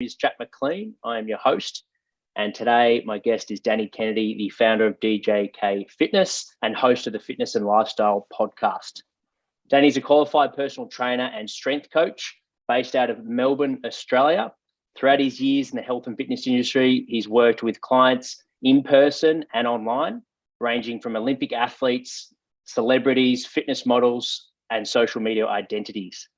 is Jack McLean. I am your host. And today my guest is Danny Kennedy, the founder of 𝗗𝗗 Fitness and host of the Fitness and Lifestyle podcast. Danny's a qualified personal trainer and strength coach based out of Melbourne, Australia. Throughout his years in the health and fitness industry, he's worked with clients in person and online, ranging from Olympic athletes, celebrities, fitness models, and social media identities.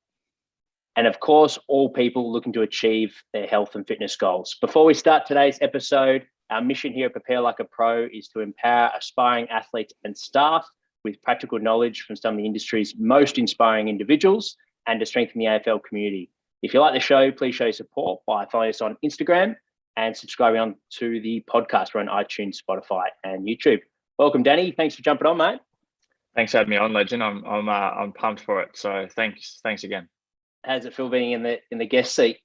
And of course, all people looking to achieve their health and fitness goals. Before we start today's episode, our mission here at Prepare Like a Pro is to empower aspiring athletes and staff with practical knowledge from some of the industry's most inspiring individuals and to strengthen the AFL community. If you like the show, please show your support by following us on Instagram and subscribing on to the podcast. We're on iTunes, Spotify, and YouTube. Welcome, Danny. Thanks for jumping on, mate. Thanks for having me on, Legend. I'm pumped for it. So thanks again. How's it feel being in the guest seat?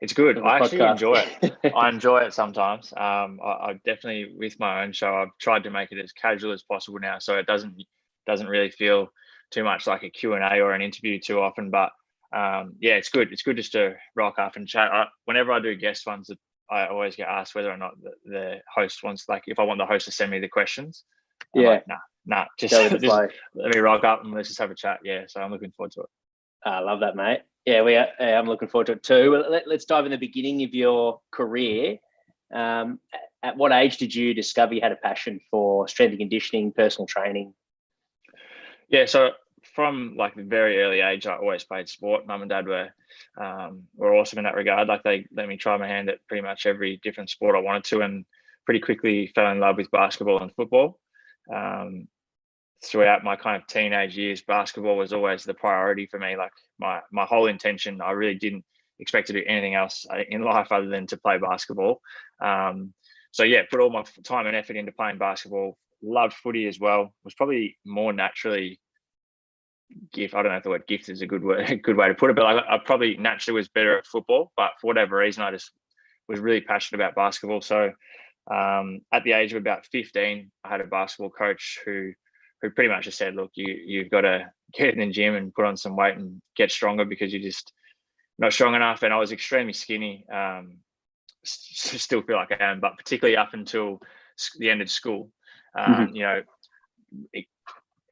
It's good. I actually enjoy it. I enjoy it sometimes. I definitely, with my own show, I've tried to make it as casual as possible now, so it doesn't really feel too much like a Q&A or an interview too often. But yeah, it's good. It's good just to rock up and chat. Whenever I do guest ones, I always get asked whether or not the host wants, like, if I want the host to send me the questions. I'm like, nah, just let me rock up and let's just have a chat. Yeah, so I'm looking forward to it. I love that, mate. Yeah, I'm looking forward to it too. Well, let's dive in the beginning of your career. At what age did you discover you had a passion for strength and conditioning, personal training? Yeah, from like the very early age, I always played sport. Mum and Dad were awesome in that regard. Like, they let me try my hand at pretty much every different sport I wanted to, and pretty quickly fell in love with basketball and football. Throughout my kind of teenage years, basketball was always the priority for me. Like my whole intention, I really didn't expect to do anything else in life other than to play basketball. So yeah, put all my time and effort into playing basketball. Loved footy as well. Was probably more naturally I don't know if the word gift is a good way to put it, but I probably naturally was better at football, but for whatever reason, I just was really passionate about basketball. So at the age of about 15, I had a basketball coach who pretty much just said, look, you've got to get in the gym and put on some weight and get stronger because you're just not strong enough. And I was extremely skinny. Still feel like I am, but particularly up until the end of school,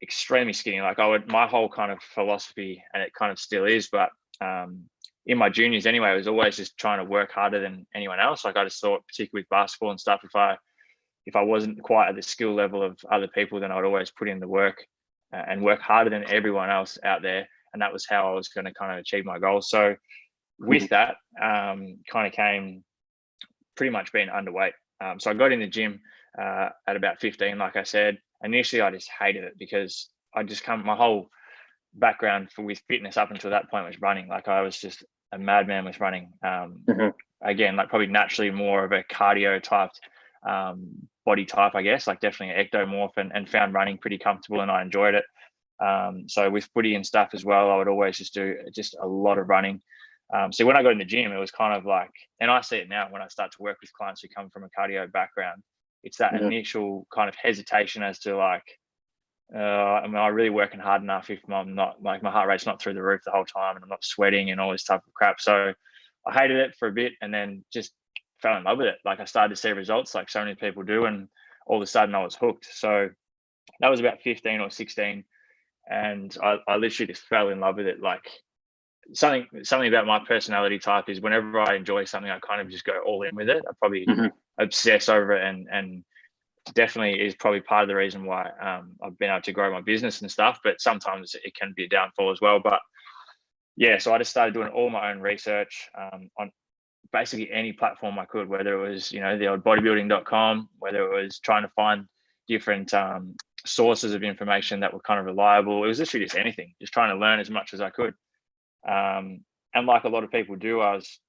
extremely skinny. Like my whole kind of philosophy, and it kind of still is, but in my juniors anyway, I was always just trying to work harder than anyone else. Like, I just thought, particularly with basketball and stuff, if I wasn't quite at the skill level of other people, then I'd always put in the work and work harder than everyone else out there. And that was how I was going to kind of achieve my goals. So with that kind of came pretty much being underweight. So I got in the gym at about 15, like I said. Initially, I just hated it because my whole background with fitness up until that point was running. Like, I was just a madman with running. Again, like probably naturally more of a cardio type body type, I guess, like definitely an ectomorph, and found running pretty comfortable, and I enjoyed it. So with footy and stuff as well, I would always just do a lot of running. So when I got in the gym, it was kind of like, and I see it now when I start to work with clients who come from a cardio background, it's that initial kind of hesitation as to like, am I really working hard enough if I'm not, like, my heart rate's not through the roof the whole time and I'm not sweating and all this type of crap. So I hated it for a bit, and then just fell in love with it. Like, I started to see results like so many people do, and all of a sudden I was hooked. So that was about 15 or 16, and I literally just fell in love with it. Like, something about my personality type is whenever I enjoy something, I kind of just go all in with it. I probably obsess over it, and definitely is probably part of the reason why I've been able to grow my business and stuff. But sometimes it can be a downfall as well. But yeah, so I just started doing all my own research on basically any platform I could, whether it was, the old bodybuilding.com, whether it was trying to find different sources of information that were kind of reliable. It was literally just anything, just trying to learn as much as I could. And like a lot of people do, I was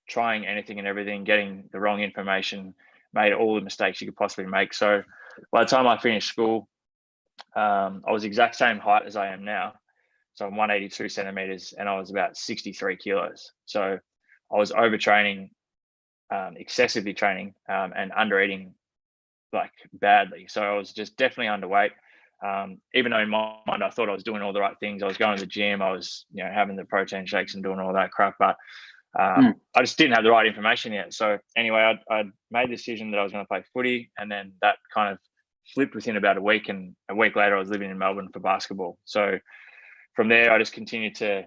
trying anything and everything, getting the wrong information, made all the mistakes you could possibly make. So by the time I finished school, I was the exact same height as I am now. So I'm 182 centimeters, and I was about 63 kilos. So I was overtraining, excessively training, and under eating like badly. So I was just definitely underweight. Even though in my mind I thought I was doing all the right things, I was going to the gym, I was having the protein shakes and doing all that crap, but I just didn't have the right information yet. So anyway, I made the decision that I was going to play footy, and then that kind of flipped within about a week, and a week later I was living in Melbourne for basketball. So from there, I just continued to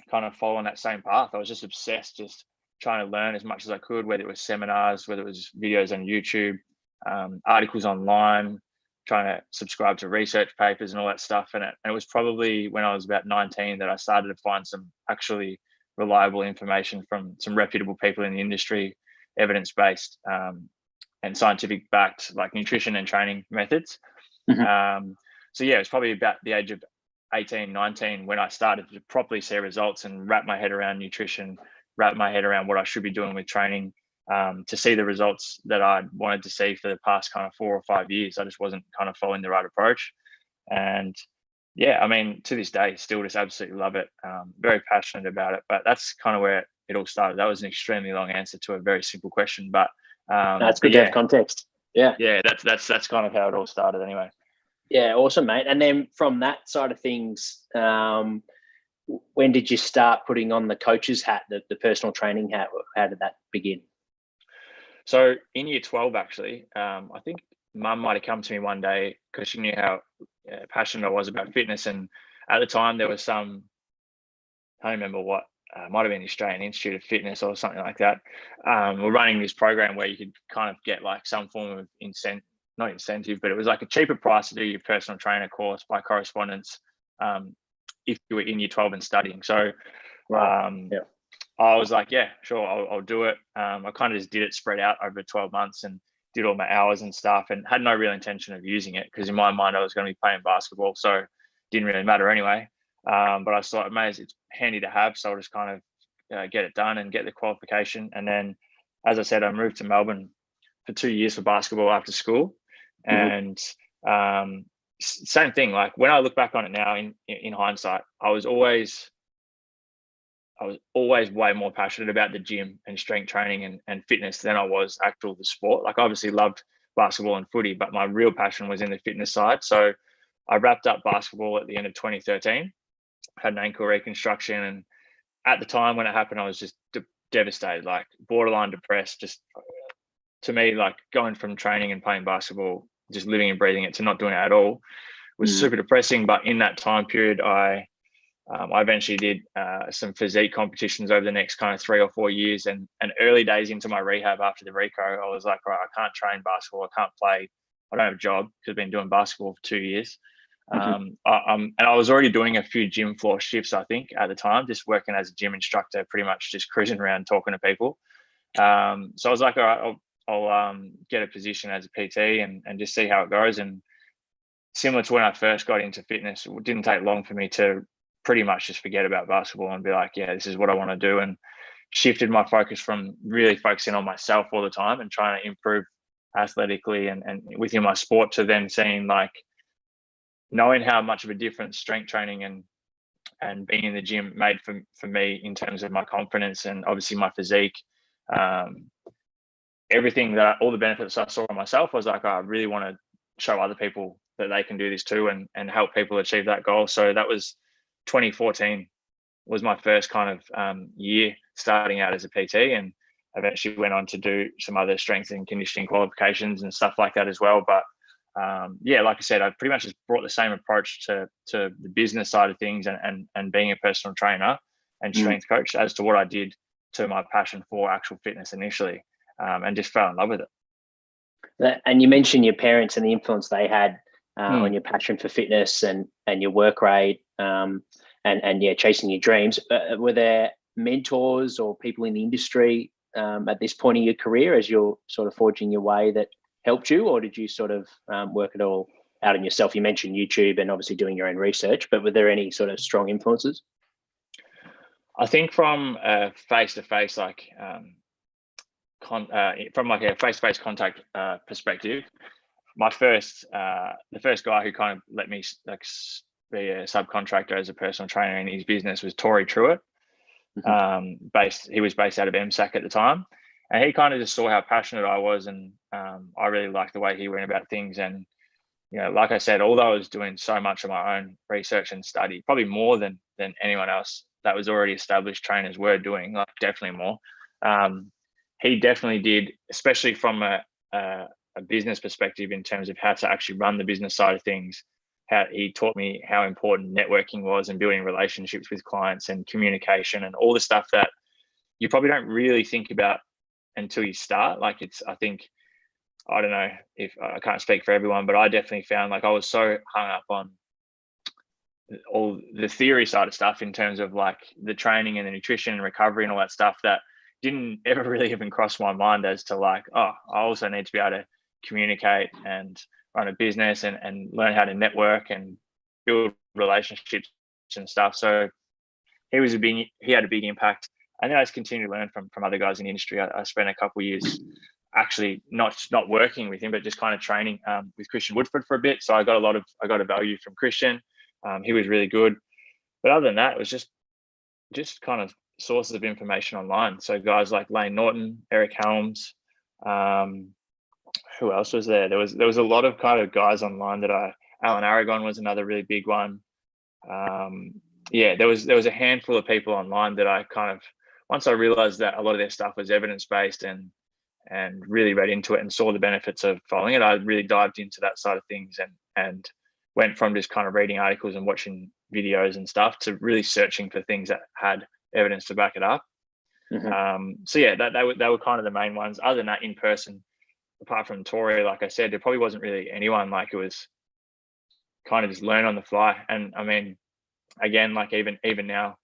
kind of follow on that same path. I was just obsessed, just trying to learn as much as I could, whether it was seminars, whether it was videos on YouTube, articles online, trying to subscribe to research papers and all that stuff. And it was probably when I was about 19 that I started to find some actually reliable information from some reputable people in the industry, evidence-based and scientific backed, like nutrition and training methods. So yeah, it was probably about the age of 18, 19 when I started to properly see results and wrap my head around nutrition, wrap my head around what I should be doing with training, to see the results that I wanted to see for the past kind of 4 or 5 years. I just wasn't kind of following the right approach. And yeah, I mean, to this day, still just absolutely love it. Very passionate about it, but that's kind of where it all started. That was an extremely long answer to a very simple question, but that's good to have context. Yeah. That's kind of how it all started anyway. Yeah, awesome, mate. And then from that side of things, when did you start putting on the coach's hat, the personal training hat? How did that begin? So in year 12, actually, I think Mum might have come to me one day because she knew how passionate I was about fitness. And at the time, there was some, I don't remember what, might have been the Australian Institute of Fitness or something like that. We're running this program where you could kind of get like some form of not incentive, but it was like a cheaper price to do your personal trainer course by correspondence if you were in year 12 and studying. So I was like, yeah, sure, I'll do it. I kind of just did it spread out over 12 months and did all my hours and stuff, and had no real intention of using it because in my mind I was going to be playing basketball, so it didn't really matter anyway. But I thought it's handy to have, so I'll just kind of get it done and get the qualification. And then, as I said, I moved to Melbourne for 2 years for basketball after school. And same thing, like when I look back on it now in hindsight, I was always way more passionate about the gym and strength training and fitness than I was the sport. Like, I obviously loved basketball and footy, but my real passion was in the fitness side. So I wrapped up basketball at the end of 2013, had an ankle reconstruction. And at the time when it happened, I was just devastated, like borderline depressed. Just to me, like going from training and playing basketball, just living and breathing it, to not doing it at all was super depressing. But in that time period, I eventually did some physique competitions over the next kind of 3 or 4 years, and early days into my rehab after the reco, I was like, right, I can't train basketball, I can't play, I don't have a job because I've been doing basketball for 2 years. And I was already doing a few gym floor shifts, I think, at the time, just working as a gym instructor, pretty much just cruising around talking to people. So I was like, all right, I'll get a position as a PT and just see how it goes. And similar to when I first got into fitness, it didn't take long for me to pretty much just forget about basketball and be like, yeah, this is what I want to do. And shifted my focus from really focusing on myself all the time and trying to improve athletically and within my sport, to then seeing, like, knowing how much of a difference strength training and being in the gym made for me in terms of my confidence and obviously my physique. Everything all the benefits I saw on myself, I was like, oh, I really want to show other people that they can do this too and help people achieve that goal. So that was 2014 was my first kind of year starting out as a PT, and eventually went on to do some other strength and conditioning qualifications and stuff like that as well. But yeah, like I said, I pretty much just brought the same approach to the business side of things and being a personal trainer and strength coach as to what I did to my passion for actual fitness initially, and just fell in love with it. And you mentioned your parents and the influence they had on your passion for fitness and your work rate, and yeah, chasing your dreams. Were there mentors or people in the industry at this point in your career as you're sort of forging your way that helped you, or did you sort of work it all out on yourself? You mentioned YouTube and obviously doing your own research, but were there any sort of strong influences? I think from face-to-face, like from like a face-to-face contact perspective, the first guy who kind of let me be a subcontractor as a personal trainer in his business was Tory Truitt. He was based out of MSAC at the time, and he kind of just saw how passionate I was, and I really liked the way he went about things. And you know, like I said, although I was doing so much of my own research and study, probably more than anyone else that was already established trainers were doing, like definitely more. He definitely did, especially from a business perspective in terms of how to actually run the business side of things. How he taught me how important networking was and building relationships with clients and communication and all the stuff that you probably don't really think about until you start. Like I think, I don't know if I can't speak for everyone, but I definitely found like I was so hung up on all the theory side of stuff in terms of like the training and the nutrition and recovery and all that stuff that didn't ever really even cross my mind as to like, oh, I also need to be able to communicate and run a business and learn how to network and build relationships and stuff. So he had a big impact. And then I just continued to learn from other guys in the industry. I spent a couple of years actually not working with him, but just kind of training with Christian Woodford for a bit. So I got a value from Christian. He was really good. But other than that, it was just kind of sources of information online. So guys like Lane Norton, Eric Helms, who else was there? There was a lot of kind of guys online Alan Aragon was another really big one. There was a handful of people online that I kind of, once I realized that a lot of their stuff was evidence-based and really read into it and saw the benefits of following it, I really dived into that side of things and went from just kind of reading articles and watching videos and stuff to really searching for things that had evidence to back it up. So yeah, they were kind of the main ones. Other than that, in person, apart from Tori, like I said, there probably wasn't really anyone. Like it was kind of just learn on the fly. And I mean, again, like even now,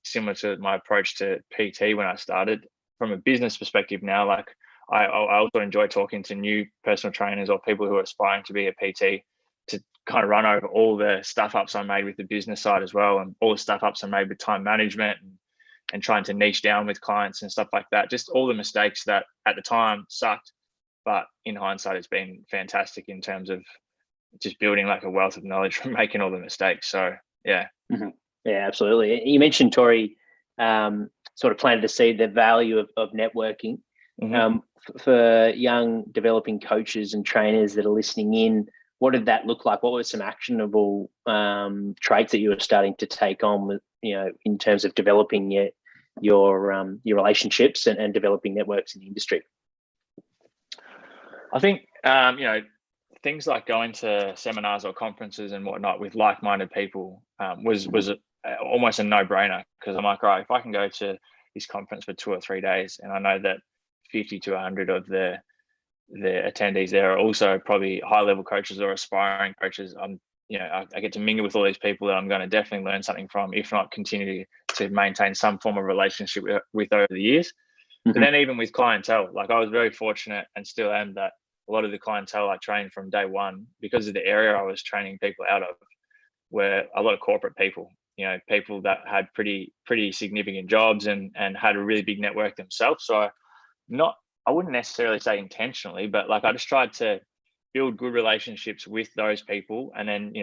similar to my approach to PT when I started, from a business perspective now, like I also enjoy talking to new personal trainers or people who are aspiring to be a PT to kind of run over all the stuff ups I made with the business side as well, and all the stuff ups I made with time management and trying to niche down with clients and stuff like that. Just all the mistakes that at the time sucked, but in hindsight, it's been fantastic in terms of just building like a wealth of knowledge from making all the mistakes. So yeah. Yeah, absolutely. You mentioned Tori sort of planted to see the value of networking. For young developing coaches and trainers that are listening in, what did that look like? What were some actionable traits that you were starting to take on with, in terms of developing your relationships and developing networks in the industry? I think things like going to seminars or conferences and whatnot with like-minded people was almost a no-brainer, because I'm like, right, if I can go to this conference for 2 or 3 days and I know that 50 to 100 of the attendees there are also probably high-level coaches or aspiring coaches, I get to mingle with all these people that I'm going to definitely learn something from, if not continue to maintain some form of relationship with over the years. But then even with clientele, like I was very fortunate and still am that a lot of the clientele I trained from day one, because of the area I was training people out of, were a lot of corporate people, people that had pretty significant jobs and had a really big network themselves. So I wouldn't necessarily say intentionally, but like I just tried to build good relationships with those people, and then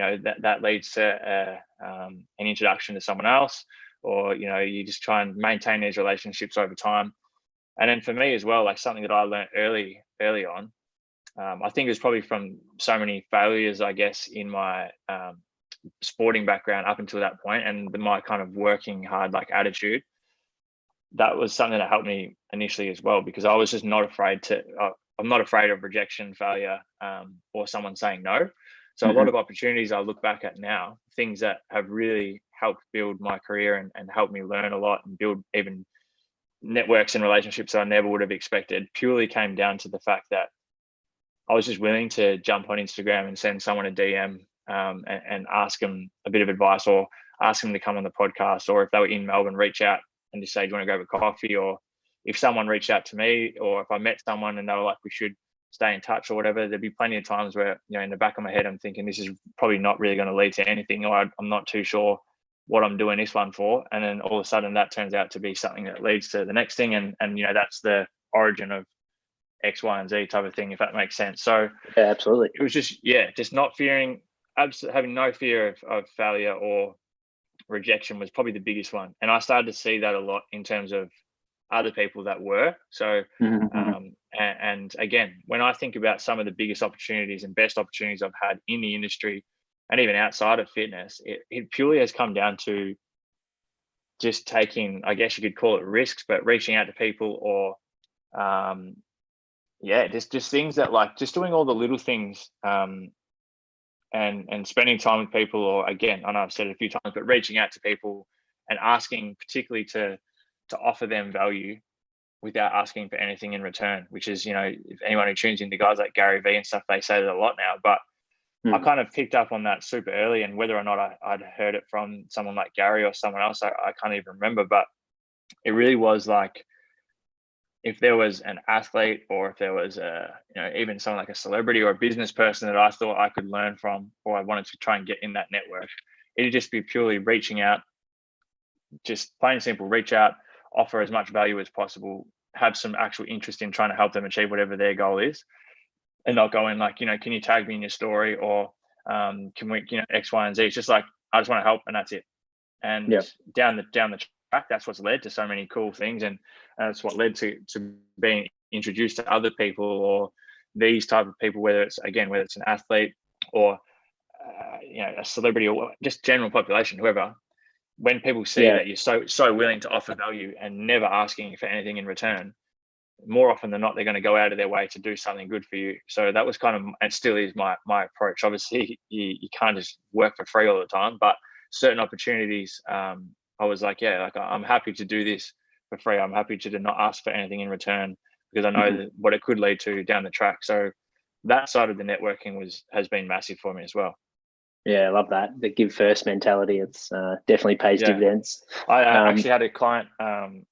that leads to an introduction to someone else, or you just try and maintain these relationships over time. And then for me as well, like something that I learned early on, I think it was probably from so many failures, I guess, in my sporting background up until that point, and my kind of working hard like attitude. That was something that helped me initially as well, because I was just not afraid I'm not afraid of rejection, failure, or someone saying no. So a lot of opportunities I look back at now, things that have really helped build my career and helped me learn a lot and build even networks and relationships that I never would have expected, purely came down to the fact that I was just willing to jump on Instagram and send someone a DM and ask them a bit of advice, or ask them to come on the podcast, or if they were in Melbourne, reach out and just say, do you want to grab a coffee? Or if someone reached out to me, or if I met someone and they were like, we should stay in touch or whatever, there'd be plenty of times where, in the back of my head, I'm thinking this is probably not really going to lead to anything, or I'm not too sure what I'm doing this one for. And then all of a sudden that turns out to be something that leads to the next thing. And that's the origin of X, Y, and Z type of thing, if that makes sense. So yeah, absolutely. It was just not fearing, having no fear of failure or rejection was probably the biggest one. And I started to see that a lot in terms of other people that were. So, and again, when I think about some of the biggest opportunities and best opportunities I've had in the industry and even outside of fitness, it purely has come down to just taking, I guess you could call it risks, but reaching out to people, or just things that, like, just doing all the little things, and spending time with people, or, again, I know I've said it a few times, but reaching out to people and asking, particularly to offer them value without asking for anything in return, which is, if anyone who tunes into guys like Gary Vee and stuff, they say that a lot now, but I kind of picked up on that super early, and whether or not I'd heard it from someone like Gary or someone else, I can't even remember, but it really was like, if there was an athlete, or if there was even someone like a celebrity or a business person that I thought I could learn from, or I wanted to try and get in that network, it'd just be purely reaching out, just plain and simple, reach out, offer as much value as possible, have some actual interest in trying to help them achieve whatever their goal is, and not go in like, can you tag me in your story, or can we, X, Y, and Z. It's just like, I just want to help, and that's it. And down the track, that's what's led to so many cool things, and that's what led to being introduced to other people, or these type of people, whether it's an athlete, or a celebrity, or just general population, whoever. When people see that you're so willing to offer value and never asking for anything in return, more often than not, they're going to go out of their way to do something good for you. So that was kind of, and still is, my approach. Obviously, you can't just work for free all the time, but certain opportunities, I was like, I'm happy to do this for free. I'm happy to not ask for anything in return, because I know that what it could lead to down the track. So that side of the networking has been massive for me as well. Yeah, I love that. The give first mentality. It's definitely pays dividends. I actually had a client,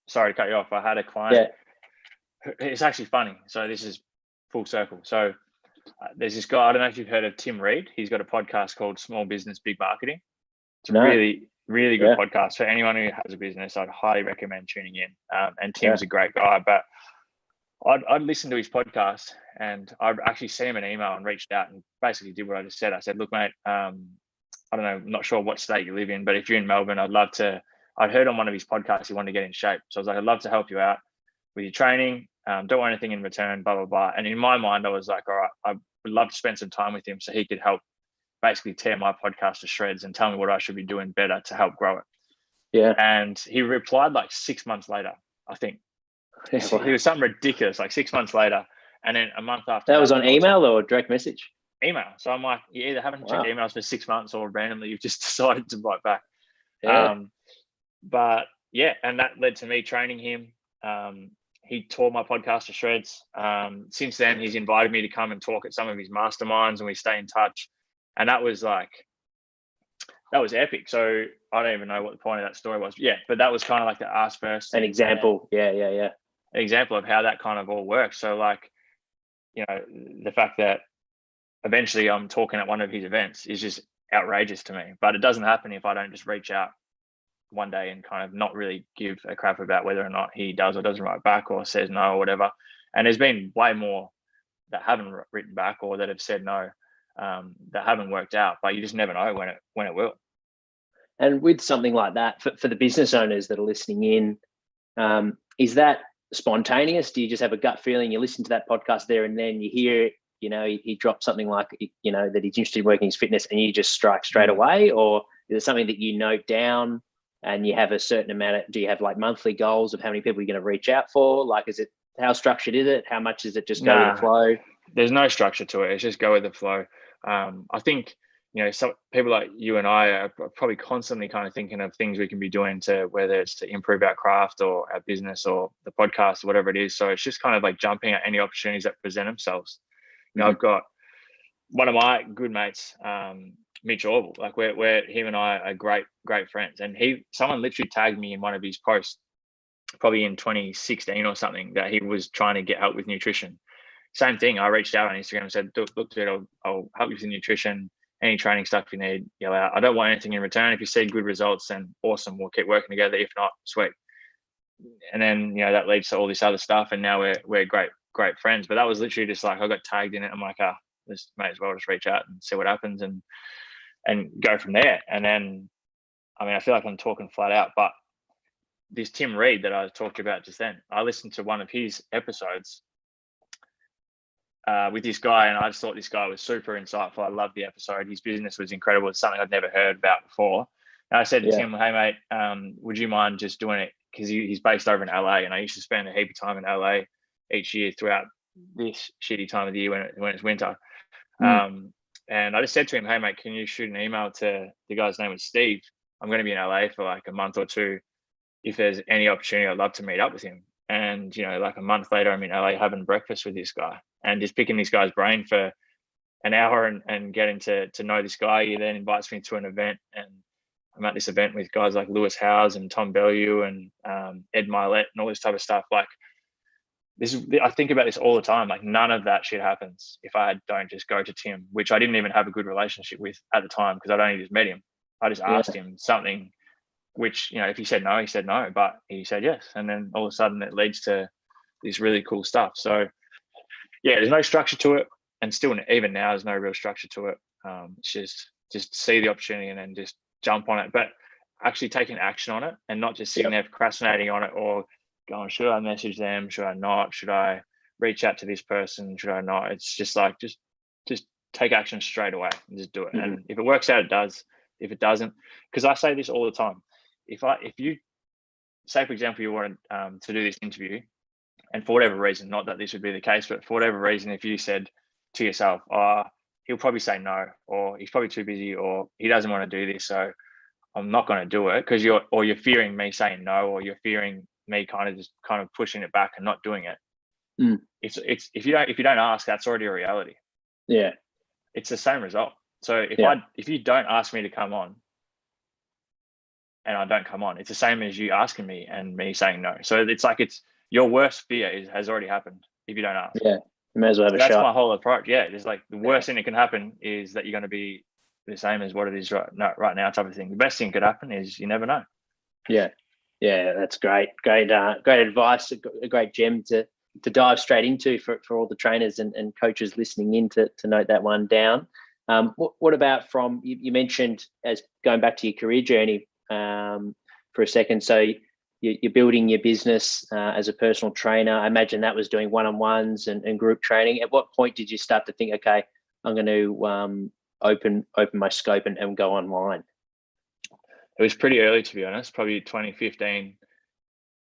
sorry to cut you off. I had a client. It's actually funny. So this is full circle. So there's this guy, I don't know if you've heard of Tim Reed. He's got a podcast called Small Business, Big Marketing. It's a really, really good podcast for anyone who has a business. I'd highly recommend tuning in. And Tim's a great guy, but I'd listened to his podcast, and I'd actually sent him an email and reached out and basically did what I just said. I said, look, mate, I don't know, I'm not sure what state you live in, but if you're in Melbourne, I'd heard on one of his podcasts he wanted to get in shape. So I was like, I'd love to help you out with your training. Don't want anything in return, blah, blah, blah. And in my mind, I was like, all right, I would love to spend some time with him so he could help basically tear my podcast to shreds and tell me what I should be doing better to help grow it. Yeah. And he replied like 6 months later, I think. It was something ridiculous, like 6 months later. And then a month after that was on email or direct message? Email. So I'm like, you either haven't checked emails for 6 months, or randomly you've just decided to write back. But yeah, and that led to me training him. He tore my podcast to shreds. Since then, he's invited me to come and talk at some of his masterminds, and we stay in touch. And that was epic. So I don't even know what the point of that story was. Yeah, but that was kind of like the ask first. An example. Yeah. An example of how that kind of all works. So like, the fact that eventually I'm talking at one of his events is just outrageous to me. But it doesn't happen if I don't just reach out one day and kind of not really give a crap about whether or not he does or doesn't write back, or says no or whatever. And there's been way more that haven't written back, or that have said no, that haven't worked out. But you just never know when it will. And with something like that, for the business owners that are listening in, is that spontaneous? Do you just have a gut feeling? You listen to that podcast there and then you hear, he dropped something like, that he's interested in working his fitness, and you just strike straight away? Or is it something that you note down and you have a certain amount do you have like monthly goals of how many people you're going to reach out for? Like, how structured is it? How much is it just go with the flow? There's no structure to it. It's just go with the flow. I think, some people like you and I are probably constantly kind of thinking of things we can be doing, to whether it's to improve our craft or our business or the podcast or whatever it is. So it's just kind of like jumping at any opportunities that present themselves. I've got one of my good mates, Mitch Orville, like we're him and I are great friends. And someone literally tagged me in one of his posts, probably in 2016 or something, that he was trying to get help with nutrition. Same thing. I reached out on Instagram and said, look, dude, I'll help you with nutrition. Any training stuff you need, yell out. I don't want anything in return. If you see good results, then awesome. We'll keep working together. If not, sweet. And then, that leads to all this other stuff. And now we're great friends. But that was literally just like, I got tagged in it. I'm like, this may as well just reach out and see what happens and go from there. And then, I feel like I'm talking flat out, but this Tim Reed that I talked about just then, I listened to one of his episodes with this guy, and I just thought this guy was super insightful. I loved the episode. His business was incredible. It's something I'd never heard about before. And I said to Yeah. Tim, hey mate, would you mind just doing it? Because he's based over in LA, and I used to spend a heap of time in LA each year throughout this shitty time of the year when it's winter. And I just said to him, hey mate, can you shoot an email to the guy's name was Steve? I'm going to be in LA for like a month or two. If there's any opportunity, I'd love to meet up with him. And, you know, like a month later, I'm in LA having breakfast with this guy and just picking this guy's brain for an hour and getting to know this guy. He then invites me to an event, and I'm at this event with guys like 𝗗ś Howes and Tom Bellew and Ed Milet and all this type of stuff. Like I think about this all the time. Like none of that shit happens if I don't just go to Tim, which I didn't even have a good relationship with at the time because I'd only just met him. I just asked him something, which, you know, if he said no, he said no, but he said yes. And then all of a sudden it leads to this really cool stuff. So yeah, there's no structure to it. And still, even now, there's no real structure to it. It's just see the opportunity and then just jump on it, but actually taking action on it and not just sitting there procrastinating on it or going, should I message them? Should I not? Should I reach out to this person? Should I not? It's just like, just take action straight away and just do it. And if it works out, it does. If it doesn't, because I say this all the time, if you say, for example, you wanted to do this interview, and for whatever reason, not that this would be the case, but for whatever reason, if you said to yourself, he'll probably say no, or he's probably too busy, or he doesn't want to do this, so I'm not going to do it, because you're fearing me saying no, or you're fearing me kind of pushing it back and not doing it. It's if you don't ask, that's already a reality. Yeah, it's the same result. So if you don't ask me to come on, and I don't come on, it's the same as you asking me and me saying no. So it's like your worst fear has already happened if you don't ask. Yeah, you may as well have a shot. That's my whole approach. Yeah, it's like the worst thing that can happen is that you're going to be the same as what it is right now type of thing. The best thing could happen is you never know. Yeah, that's great. Great advice. A great gem to dive straight into for all the trainers and coaches listening in to note that one down. What about from you mentioned as going back to your career journey for a second? So you're building your business as a personal trainer. I imagine that was doing one-on-ones and group training. At what point did you start to think, okay, I'm going to open my scope and go online? It was pretty early, to be honest, probably 2015,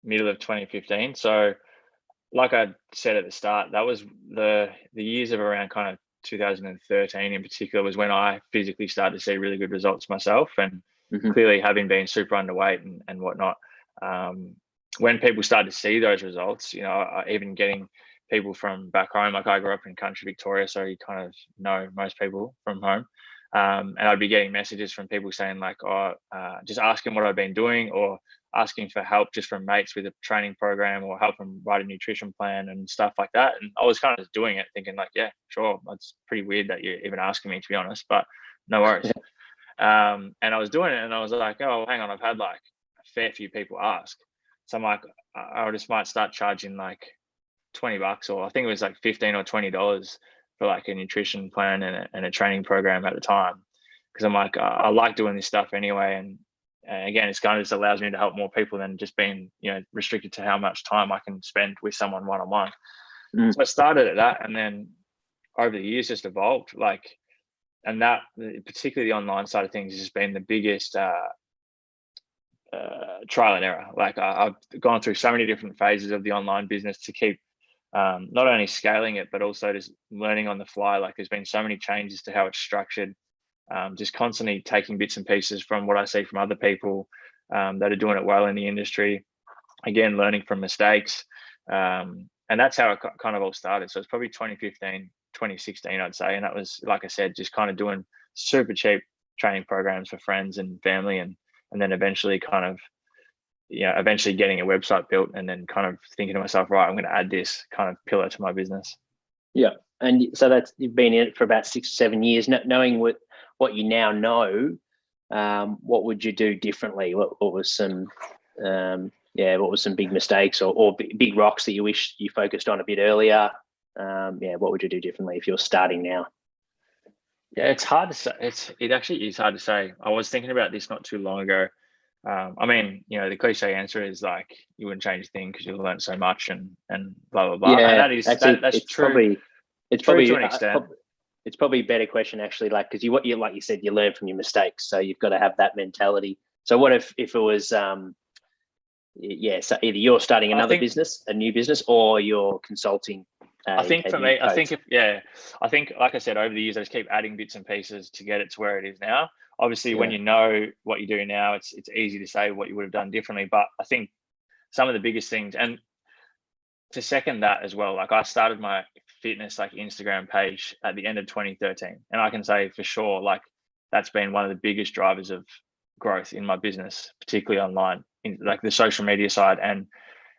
middle of 2015. So like I said at the start, that was the years of around kind of 2013 in particular was when I physically started to see really good results myself, and clearly having been super underweight and whatnot. When people started to see those results, you know, even getting people from back home, like I grew up in country Victoria, so you kind of know most people from home. And I'd be getting messages from people saying like, just asking what I've been doing, or asking for help just from mates with a training program, or help them write a nutrition plan and stuff like that. And I was kind of just doing it thinking like, yeah, sure. That's pretty weird that you're even asking me, to be honest, but no worries. And I was doing it and I was like, oh, hang on, I've had like a fair few people ask. So I'm like, I just might start charging like $20, or I think it was like $15 or $20 for like a nutrition plan and a training program at the time. Because I'm like, I like doing this stuff anyway. And again, it's kind of just allows me to help more people than just being, you know, restricted to how much time I can spend with someone one-on-one. So I started at that, and then over the years just evolved. Like, and that particularly the online side of things has been the biggest trial and error. Like I've gone through so many different phases of the online business to keep not only scaling it, but also just learning on the fly. Like there's been so many changes to how it's structured. Just constantly taking bits and pieces from what I see from other people that are doing it well in the industry. Again, learning from mistakes. And that's how it kind of all started. So it's probably 2015, 2016, I'd say. And that was, like I said, just kind of doing super cheap training programs for friends and family. And then eventually eventually getting a website built, and then kind of thinking to myself, right, I'm going to add this kind of pillar to my business. Yeah. And so you've been in it for about 6 or 7 years, knowing what you now know. What would you do differently? What was some big mistakes or big rocks that you wish you focused on a bit earlier? What would you do differently if you're starting now? Yeah, it's hard to say. It actually is hard to say. I was thinking about this not too long ago. I mean, you know, the cliche answer is like you wouldn't change a thing because you learned so much and blah blah blah. Yeah, and that's true. It's probably to an extent. It's probably a better question actually, like because like you said, you learn from your mistakes, so you've got to have that mentality So what if it was, so either you're starting another business, a new business, or you're consulting? I think for me, I think like I said, over the years, I just keep adding bits and pieces to get it to where it is now. Obviously, when you know what you do now, it's easy to say what you would have done differently. But I think some of the biggest things, and to second that as well, like I started my fitness like Instagram page at the end of 2013, and I can say for sure, like that's been one of the biggest drivers of growth in my business, particularly online, in like the social media side. And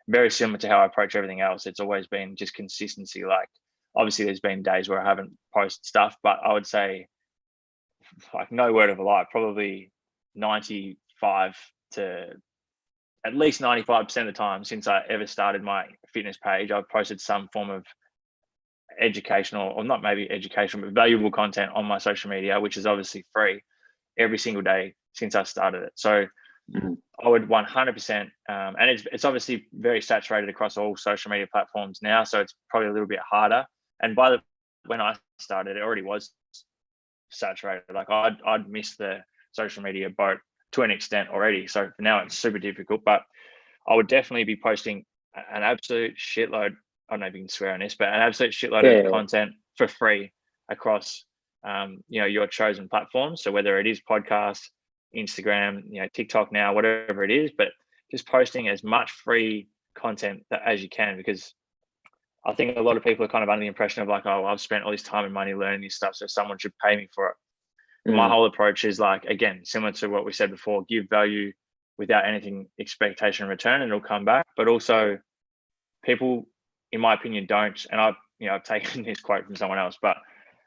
very similar to how I approach everything else, it's always been just consistency. Like obviously there's been days where I haven't posted stuff, but I would say, like, no word of a lie, probably 95 to at least 95% of the time since I ever started my fitness page, I've posted some form of educational, or not maybe educational, but valuable content on my social media, which is obviously free, every single day since I started it. So I would 100%, and it's obviously very saturated across all social media platforms now, so it's probably a little bit harder. And when I started, it already was saturated. Like I'd missed the social media boat to an extent already, so now it's super difficult. But I would definitely be posting an absolute shitload. I don't know if you can swear on this, but an absolute shitload of content for free across your chosen platforms. So whether it is podcasts, Instagram, TikTok now, whatever it is, but just posting as much free content as you can, because I think a lot of people are kind of under the impression of like, oh, I've spent all this time and money learning this stuff, so someone should pay me for it. My whole approach is like, again, similar to what we said before, give value without anything expectation in return, and it'll come back. But also people, in my opinion, don't, and I've taken this quote from someone else, but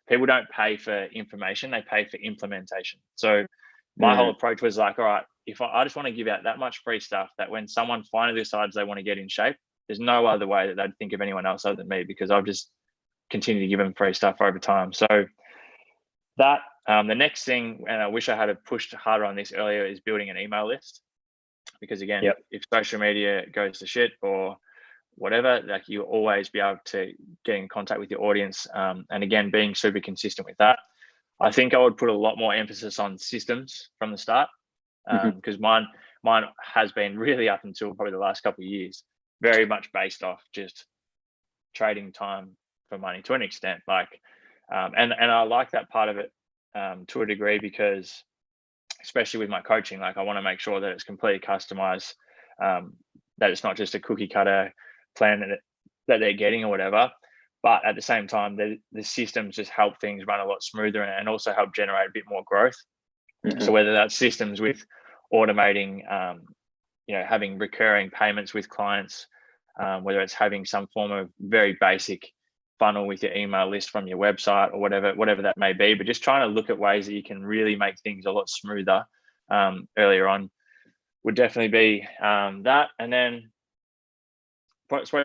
people don't pay for information, they pay for implementation. So my whole approach was like, all right, if I just want to give out that much free stuff that when someone finally decides they want to get in shape, there's no other way that they'd think of anyone else other than me, because I've just continued to give them free stuff over time. So that the next thing, and I wish I had pushed harder on this earlier, is building an email list. Because again, if social media goes to shit or whatever, like you'll always be able to get in contact with your audience. And again, being super consistent with that. I think I would put a lot more emphasis on systems from the start, because mine has been really, up until probably the last couple of years, very much based off just trading time for money to an extent. Like, and I like that part of it to a degree, because especially with my coaching, like I want to make sure that it's completely customized, that it's not just a cookie cutter plan that they're getting or whatever. But at the same time, the systems just help things run a lot smoother and also help generate a bit more growth. So whether that's systems with automating, having recurring payments with clients, whether it's having some form of very basic funnel with your email list from your website or whatever that may be, but just trying to look at ways that you can really make things a lot smoother earlier on would definitely be that. And then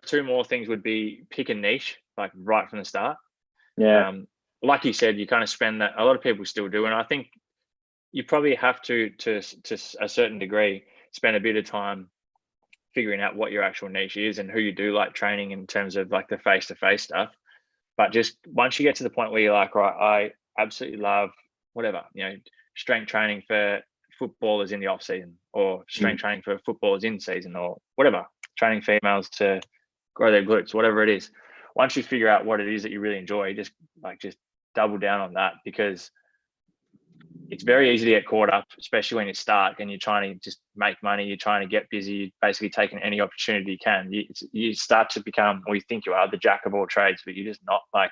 two more things would be pick a niche, like right from the start. Like you said, you kind of spend that, a lot of people still do, and I think you probably have to a certain degree spend a bit of time figuring out what your actual niche is and who you do like training in terms of like the face-to-face stuff. But just once you get to the point where you're like, right, I absolutely love whatever, strength training for footballers in the off season, or strength training for footballers in season, or whatever, training females to grow their glutes, whatever it is. Once you figure out what it is that you really enjoy, just double down on that, because it's very easy to get caught up, especially when you start and you're trying to just make money, you're trying to get busy, you're basically taking any opportunity you can. You start to become, or you think you are, the jack of all trades, but you're just not. Like,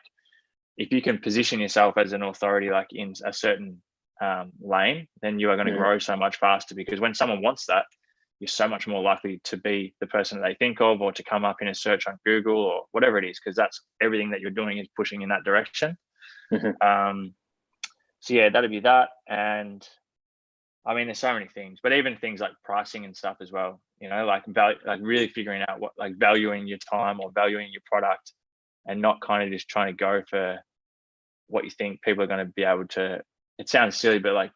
if you can position yourself as an authority, like in a certain lane, then you are going to grow so much faster, because when someone wants that, you're so much more likely to be the person that they think of, or to come up in a search on Google or whatever it is, because that's everything that you're doing is pushing in that direction. So yeah, that'd be that. And I mean, there's so many things, but even things like pricing and stuff as well, like really figuring out what, like valuing your time or valuing your product, and not kind of just trying to go for what you think people are going to be able to. It sounds silly, but like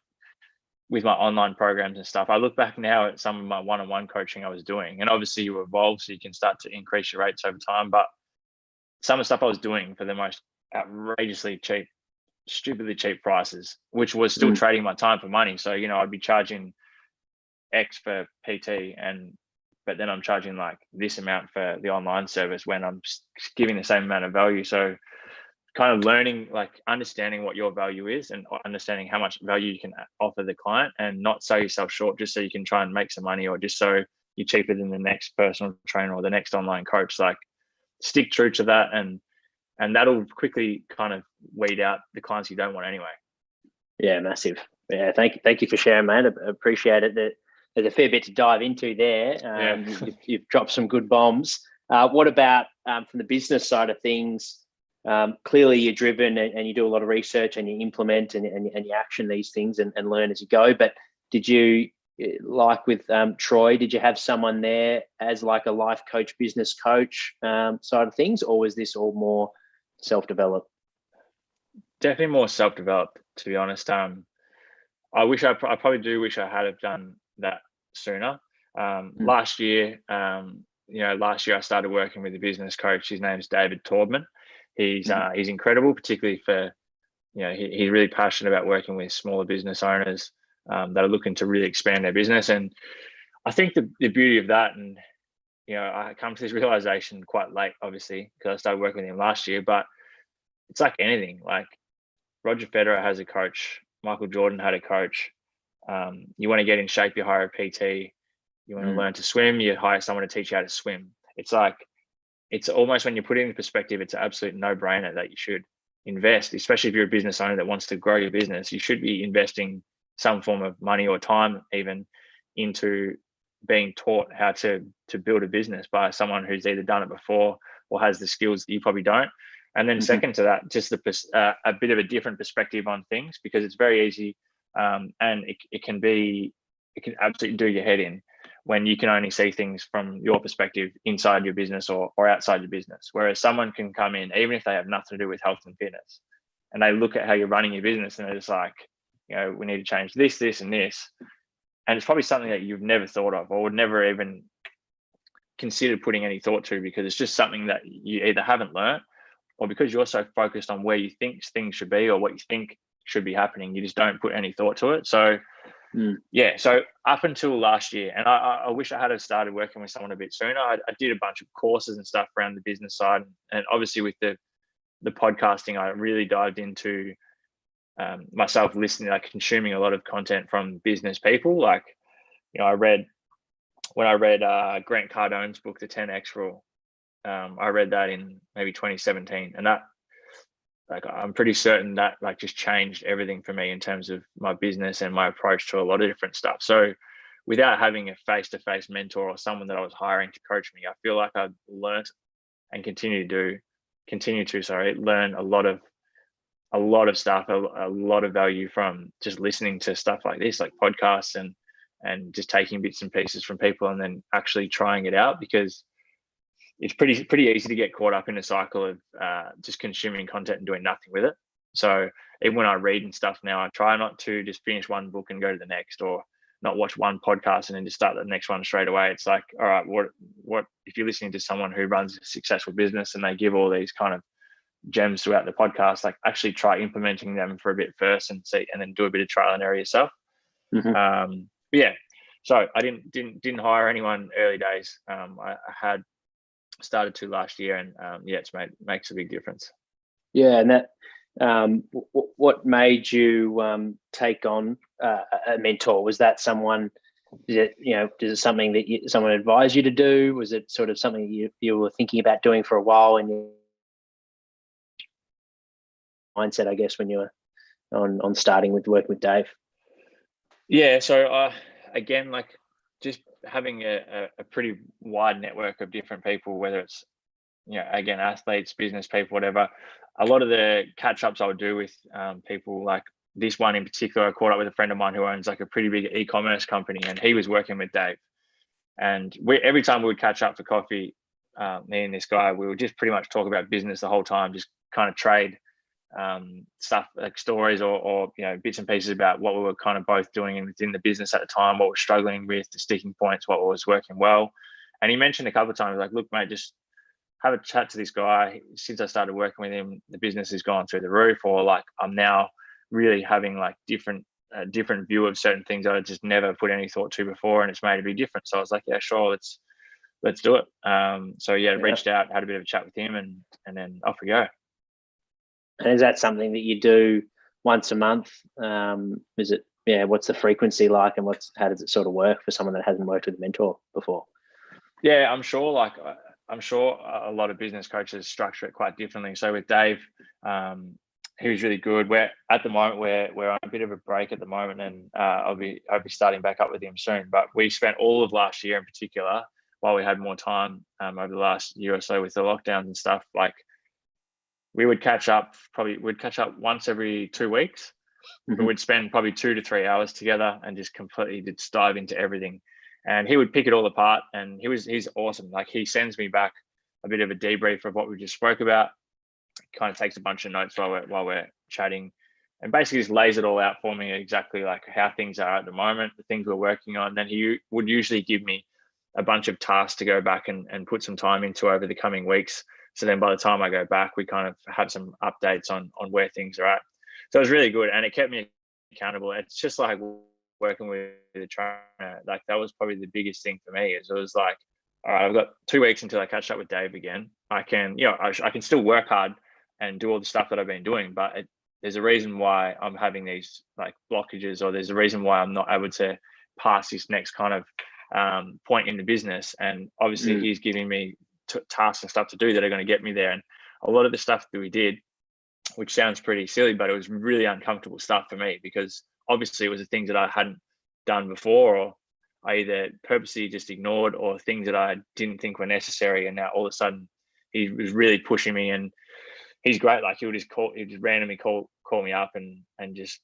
with my online programs and stuff, I look back now at some of my one-on-one coaching I was doing, and obviously you evolve, so you can start to increase your rates over time. But some of the stuff I was doing for the most outrageously cheap, stupidly cheap prices, which was still trading my time for money. So, I'd be charging X for PT, but then I'm charging like this amount for the online service when I'm giving the same amount of value. So kind of learning, like understanding what your value is and understanding how much value you can offer the client, and not sell yourself short just so you can try and make some money, or just so you're cheaper than the next personal trainer or the next online coach. Like stick true to that, and that'll quickly kind of weed out the clients you don't want anyway. Yeah, massive. Yeah, thank you for sharing, mate. I appreciate it. There's a fair bit to dive into there. You've dropped some good bombs. What about from the business side of things? Clearly you're driven and you do a lot of research and you implement and you action these things and learn as you go. But did you, like with Troy, did you have someone there as like a life coach, business coach side of things, or was this all more self-developed? Definitely more self-developed, to be honest. I probably do wish I had have done that sooner. Last year, last year I started working with a business coach. His name's David Taubman. He's incredible, particularly for, he's really passionate about working with smaller business owners that are looking to really expand their business. And I think the beauty of that, and I come to this realization quite late, obviously, because I started working with him last year, but it's like anything. Like Roger Federer has a coach, Michael Jordan had a coach. You want to get in shape, you hire a PT. You want to learn to swim, you hire someone to teach you how to swim. It's like, it's almost, when you put it in perspective, it's an absolute no-brainer that you should invest, especially if you're a business owner that wants to grow your business. You should be investing some form of money or time even into being taught how to build a business by someone who's either done it before or has the skills that you probably don't. And then second to that, just a bit of a different perspective on things, because it's very easy and it can absolutely do your head in when you can only see things from your perspective inside your business or outside your business. Whereas someone can come in, even if they have nothing to do with health and fitness, and they look at how you're running your business and they're just like, we need to change this, this, and this. And it's probably something that you've never thought of or would never even considered putting any thought to, because it's just something that you either haven't learned, or because you're so focused on where you think things should be or what you think should be happening, you just don't put any thought to it. So so up until last year, and I wish I had started working with someone a bit sooner. I did a bunch of courses and stuff around the business side, and obviously with the podcasting, I really dived into myself listening, like consuming a lot of content from business people. Like, when I read Grant Cardone's book, The 10X Rule, I read that in maybe 2017, and that, like, I'm pretty certain that like just changed everything for me in terms of my business and my approach to a lot of different stuff. So without having a face-to-face mentor or someone that I was hiring to coach me, I feel like I've learned and continue to learn a lot of stuff, a lot of value from just listening to stuff like this, like podcasts, and just taking bits and pieces from people and then actually trying it out, because it's pretty easy to get caught up in a cycle of just consuming content and doing nothing with it. So even when I read and stuff now, I try not to just finish one book and go to the next, or not watch one podcast and then just start the next one straight away. It's like, all right, what if you're listening to someone who runs a successful business and they give all these kind of gems throughout the podcast, like actually try implementing them for a bit first and see, and then do a bit of trial and error yourself. So I didn't hire anyone early days. I had started to last year, and it's makes a big difference. And that what made you take on a mentor? Was that someone, is it something that someone advised you to do? Was it sort of something you were thinking about doing for a while, and your mindset, I guess, when you were on starting with working with Dave? So again, like just having a pretty wide network of different people, whether it's, again, athletes, business people, whatever. A lot of the catch-ups I would do with people, like this one in particular, I caught up with a friend of mine who owns like a pretty big e-commerce company, and he was working with Dave. And every time we would catch up for coffee, me and this guy, we would just pretty much talk about business the whole time, just kind of trade stuff, like stories or bits and pieces about what we were kind of both doing within the business at the time, what we're struggling with, the sticking points, what was working well. And he mentioned a couple of times, like, look, mate, just have a chat to this guy. Since I started working with him, the business has gone through the roof, or like I'm now really having like different a different view of certain things that I just never put any thought to before, and it's made a big difference. So I was like, yeah, sure, let's do it. So yeah, reached out, had a bit of a chat with him, and then off we go. And is that something that you do once a month? Is it, what's the frequency like, and how does it sort of work for someone that hasn't worked with a mentor before? Yeah, I'm sure a lot of business coaches structure it quite differently. So with Dave, he was really good. We're at the moment we're on a bit of a break at the moment, and I'll be starting back up with him soon. But we spent all of last year in particular, while we had more time over the last year or so with the lockdowns and stuff, like we'd catch up once every 2 weeks. Mm-hmm. We would spend probably 2 to 3 hours together and just completely just dive into everything. And he would pick it all apart, and he's awesome. Like, he sends me back a bit of a debrief of what we just spoke about, kind of takes a bunch of notes while we're chatting, and basically just lays it all out for me, exactly like how things are at the moment, the things we're working on. Then he would usually give me a bunch of tasks to go back and put some time into over the coming weeks. So then by the time I go back, we kind of have some updates on where things are at. So it was really good, and it kept me accountable. It's just like working with a trainer. Like, that was probably the biggest thing for me, is it was like, all right, I've got 2 weeks until I catch up with Dave again. I can still work hard and do all the stuff that I've been doing, but there's a reason why I'm having these like blockages, or there's a reason why I'm not able to pass this next kind of point in the business. And obviously he's giving me tasks and stuff to do that are going to get me there. And a lot of the stuff that we did, which sounds pretty silly, but it was really uncomfortable stuff for me, because obviously it was the things that I hadn't done before, or I either purposely just ignored, or things that I didn't think were necessary. And now all of a sudden he was really pushing me, and he's great. Like, he'd just randomly call me up and just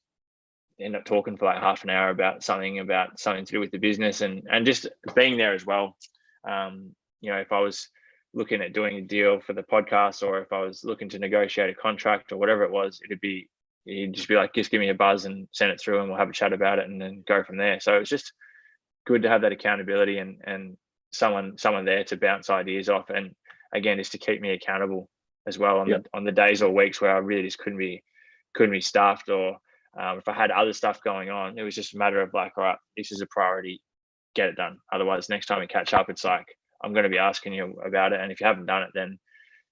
end up talking for like half an hour about something to do with the business, and just being there as well. If I was looking at doing a deal for the podcast, or if I was looking to negotiate a contract or whatever it was, he'd just be like, just give me a buzz and send it through, and we'll have a chat about it, and then go from there. So it's just good to have that accountability and someone there to bounce ideas off, and again, just to keep me accountable as well on the days or weeks where I really just couldn't be staffed, or if I had other stuff going on. It was just a matter of like, all right, this is a priority, get it done. Otherwise, next time we catch up, it's like, I'm going to be asking you about it, and if you haven't done it, then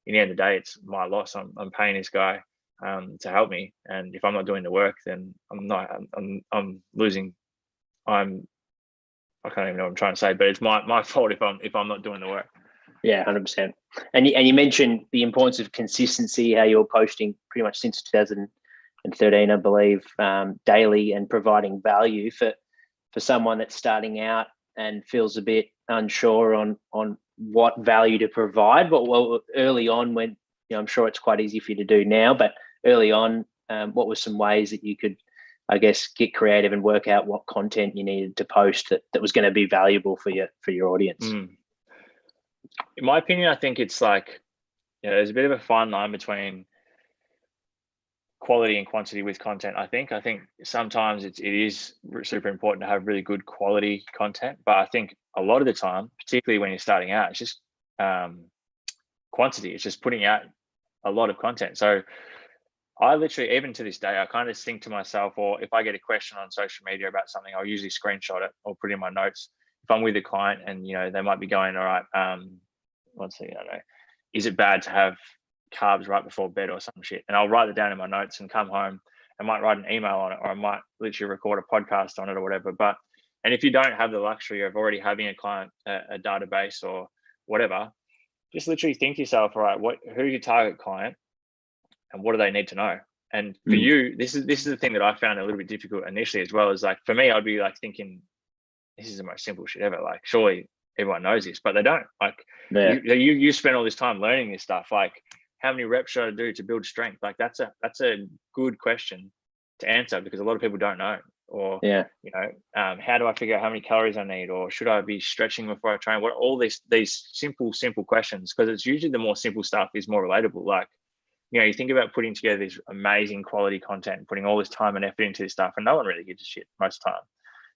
in the end of the day, it's my loss. I'm paying this guy to help me, and if I'm not doing the work, then I'm losing. I can't even know what I'm trying to say, but it's my fault if I'm not doing the work. Yeah, 100%. And you mentioned the importance of consistency, how you're posting pretty much since 2013, I believe, daily, and providing value for someone that's starting out and feels a bit unsure on what value to provide. But early on, when I'm sure it's quite easy for you to do now, but early on, what were some ways that you could, I guess, get creative and work out what content you needed to post that was going to be valuable for your audience? In my opinion, I think it's like, there's a bit of a fine line between quality and quantity with content. I think sometimes it is super important to have really good quality content, but I think a lot of the time, particularly when you're starting out, it's just quantity. It's just putting out a lot of content. So I literally, even to this day, I kind of think to myself, or if I get a question on social media about something, I'll usually screenshot it or put it in my notes. If I'm with a client and they might be going, all right, let's see, I don't know, is it bad to have carbs right before bed or some shit? And I'll write it down in my notes and come home. I might write an email on it, or I might literally record a podcast on it or whatever. And if you don't have the luxury of already having a client, a database or whatever, just literally think to yourself, all right, who's your target client and what do they need to know? And for you, this is the thing that I found a little bit difficult initially as well. Is like, for me, I'd be like thinking, this is the most simple shit ever. Like, surely everyone knows this, but they don't. Like, you spend all this time learning this stuff. Like, how many reps should I do to build strength? Like, that's a good question to answer, because a lot of people don't know. Or how do I figure out how many calories I need? Or should I be stretching before I train? What all these simple questions, because it's usually the more simple stuff is more relatable. Like, you think about putting together this amazing quality content, putting all this time and effort into this stuff, and no one really gives a shit most of the time.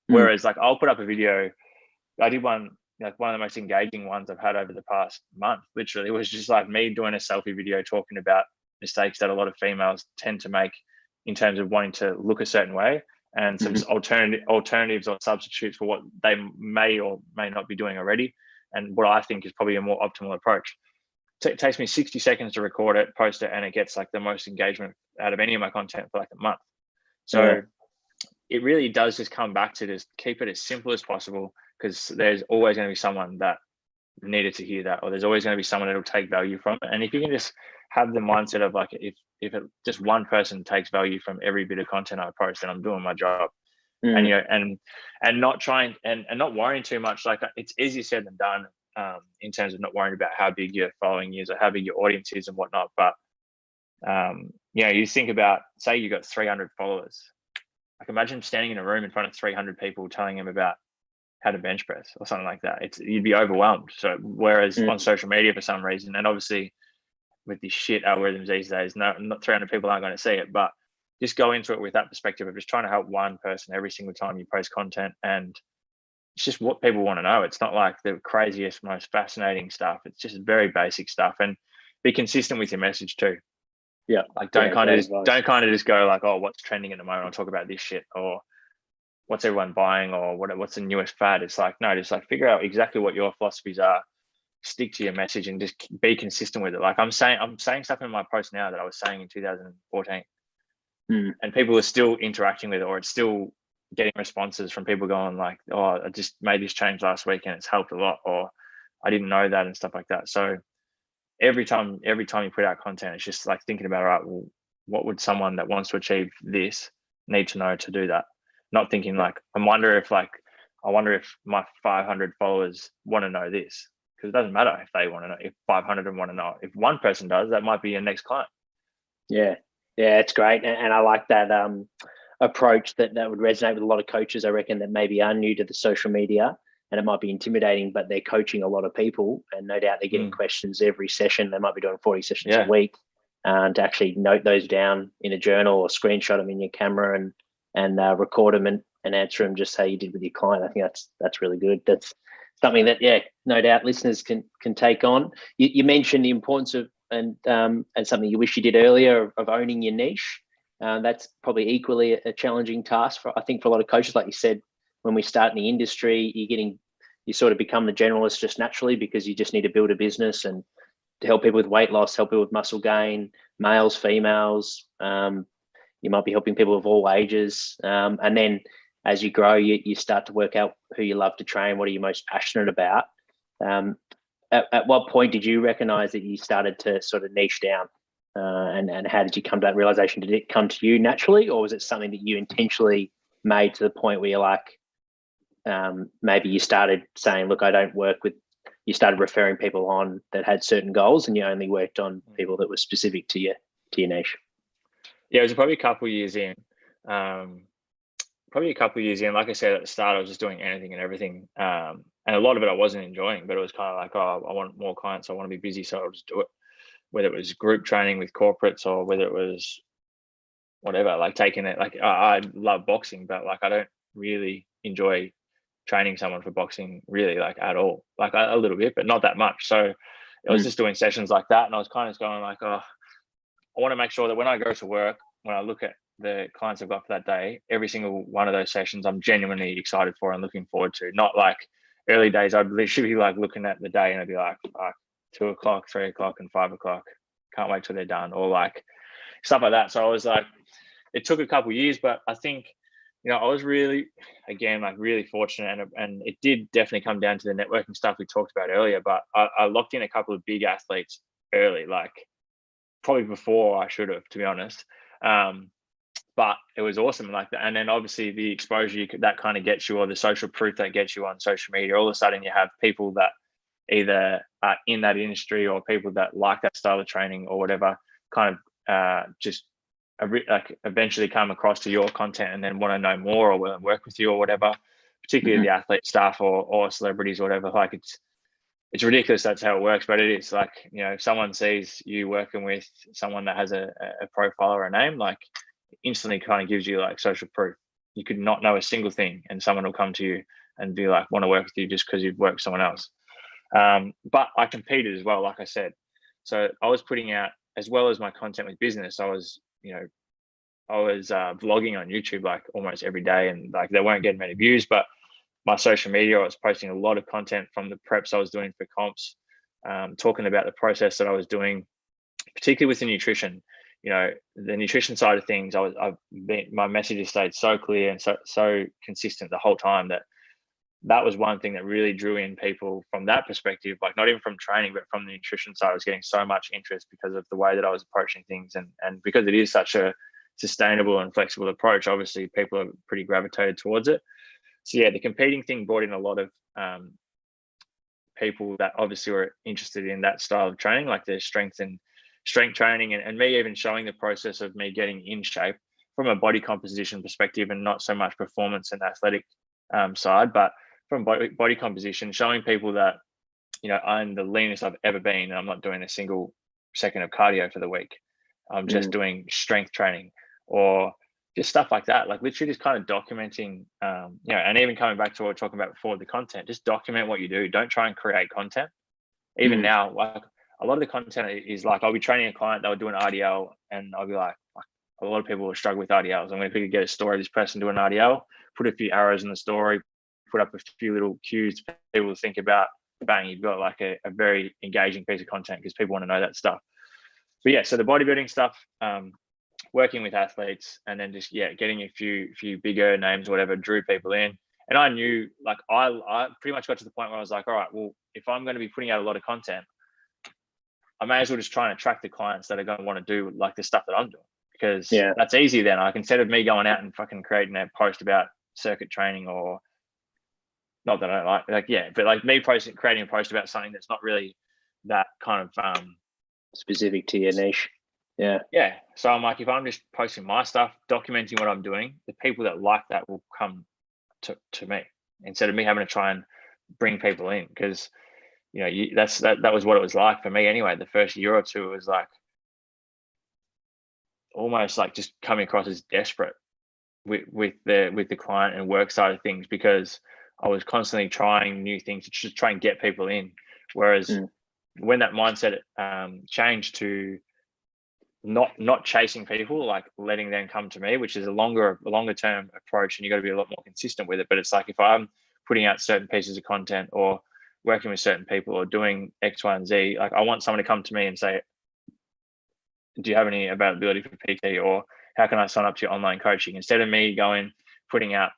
Whereas, like, I'll put up a video. I did one, like one of the most engaging ones I've had over the past month. Literally, it was just like me doing a selfie video talking about mistakes that a lot of females tend to make in terms of wanting to look a certain way. and some alternatives or substitutes for what they may or may not be doing already, and what I think is probably a more optimal approach. It takes me 60 seconds to record it, post it, and it gets like the most engagement out of any of my content for like a month. So it really does just come back to just keep it as simple as possible, because there's always going to be someone that needed to hear that, or there's always going to be someone that will take value from it. And if you can just have the mindset of like, if it, just one person takes value from every bit of content I post, then I'm doing my job. And you know, and not trying and not worrying too much. Like, it's easier said than done, in terms of not worrying about how big your following is or how big your audience is and whatnot. But you know, you think about, say you got 300 followers. Like, imagine standing in a room in front of 300 people telling them about how to bench press or something like that. You'd be overwhelmed. So whereas on social media, for some reason, and obviously with these shit algorithms these days, not 300 people aren't going to see it, but just go into it with that perspective of just trying to help one person every single time you post content. And it's just what people want to know. It's not like the craziest, most fascinating stuff. It's just very basic stuff, and be consistent with your message too. Yeah. Like, don't kind of just go like, oh, what's trending at the moment, I'll talk about this shit, or what's everyone buying, or what's the newest fad. It's like, no, just like figure out exactly what your philosophies are, stick to your message, and just be consistent with it. Like, I'm saying stuff in my post now that I was saying in 2014, and people are still interacting with it, or it's still getting responses from people going like, oh, I just made this change last week and it's helped a lot, or I didn't know that, and stuff like that. So every time you put out content, it's just like thinking about, all right, well, what would someone that wants to achieve this need to know to do that? Not thinking like, I wonder if my 500 followers want to know this, because it doesn't matter if they want to know. If 500 of them want to know, if one person does, that might be your next client. Yeah, it's great, and I like that approach that would resonate with a lot of coaches, I reckon, that maybe are new to the social media, and it might be intimidating, but they're coaching a lot of people, and no doubt they're getting questions every session. They might be doing 40 sessions a week, to actually note those down in a journal or screenshot them in your camera and record them and answer them just how you did with your client. I think that's really good. That's something that, no doubt listeners can take on. You mentioned the importance of, and something you wish you did earlier, of owning your niche. That's probably equally a challenging task for a lot of coaches. Like you said, when we start in the industry, you sort of become the generalist just naturally, because you just need to build a business and to help people with weight loss, help people with muscle gain, males, females. You might be helping people of all ages. And then as you grow, you start to work out who you love to train, what are you most passionate about. At what point did you recognize that you started to sort of niche down? And how did you come to that realization? Did it come to you naturally, or was it something that you intentionally made to the point where you're like, maybe you started saying, look, I don't work with, you started referring people on that had certain goals, and you only worked on people that were specific to your niche? Yeah, it was probably a couple of years in. Like I said at the start, I was just doing anything and everything. And a lot of it I wasn't enjoying, but it was kind of like, oh, I want more clients, I want to be busy, so I'll just do it. Whether it was group training with corporates, or whether it was whatever, like taking it, like I love boxing, but like I don't really enjoy training someone for boxing really, like at all, like a little bit, but not that much. So I was just doing sessions like that, and I was kind of going like, oh, I want to make sure that when I go to work, when I look at the clients I've got for that day, every single one of those sessions I'm genuinely excited for and looking forward to. Not like early days, I'd literally be like looking at the day and I'd be like, 2 o'clock, 3 o'clock, and 5 o'clock. Can't wait till they're done, or like stuff like that. So I was like, it took a couple of years, but I think, I was really, again, like really fortunate, and it did definitely come down to the networking stuff we talked about earlier. But I locked in a couple of big athletes early, like probably before I should have, to be honest. But it was awesome, like that. And then obviously the exposure that kind of gets you, or the social proof that gets you on social media. All of a sudden you have people that either are in that industry, or people that like that style of training or whatever, kind of just like eventually come across to your content and then want to know more, or want to work with you or whatever, particularly the athlete stuff or celebrities or whatever. Like it's ridiculous that's how it works, but it is like, if someone sees you working with someone that has a profile or a name, like instantly kind of gives you like social proof. You could not know a single thing and someone will come to you and be like, want to work with you just because you've worked with someone else. But I competed as well, like I said. So I was putting out, as well as my content with business, I was, I was vlogging on YouTube like almost every day, and like they weren't getting many views, but my social media, I was posting a lot of content from the preps I was doing for comps, talking about the process that I was doing, particularly with the nutrition. You know, the nutrition side of things, my message stayed so clear and so consistent the whole time that was one thing that really drew in people from that perspective, like not even from training, but from the nutrition side. I was getting so much interest because of the way that I was approaching things, and because it is such a sustainable and flexible approach, obviously people are pretty gravitated towards it. So yeah, the competing thing brought in a lot of people that obviously were interested in that style of training, like the strength training, and me even showing the process of me getting in shape from a body composition perspective, and not so much performance and athletic side, but from body composition, showing people that, you know, I'm the leanest I've ever been, and I'm not doing a single second of cardio for the week. I'm just doing strength training, or just stuff like that. Like literally just kind of documenting, you know, and even coming back to what we were talking about before, the content, just document what you do. Don't try and create content. Even now, like a lot of the content is like, I'll be training a client, they'll do an RDL, and I'll be like, a lot of people will struggle with RDLs. I'm going to get a story of this person doing an RDL, put a few arrows in the story, put up a few little cues for people to think about. Bang, you've got like a very engaging piece of content because people want to know that stuff. But yeah, so the bodybuilding stuff, working with athletes, and then just getting a few bigger names or whatever, drew people in. And I knew, like, I pretty much got to the point where I was like, all right, well, if I'm going to be putting out a lot of content, I may as well just try and attract the clients that are going to want to do like the stuff that I'm doing, because that's easy. Then like, instead of me going out and fucking creating a post about circuit training, or not that I like but like me creating a post about something that's not really that kind of specific to your niche. Yeah. So I'm like, if I'm just posting my stuff, documenting what I'm doing, the people that like that will come to me, instead of me having to try and bring people in. Because, you know, that was what it was like for me anyway. The first year or two, it was like almost like just coming across as desperate with the client and work side of things, because I was constantly trying new things to just try and get people in. Whereas when that mindset changed to not chasing people, like letting them come to me, which is a longer term approach, and you got to be a lot more consistent with it. But it's like, if I'm putting out certain pieces of content or working with certain people or doing X, Y, and Z, like I want someone to come to me and say, do you have any availability for PT, or how can I sign up to your online coaching? Instead of me putting out,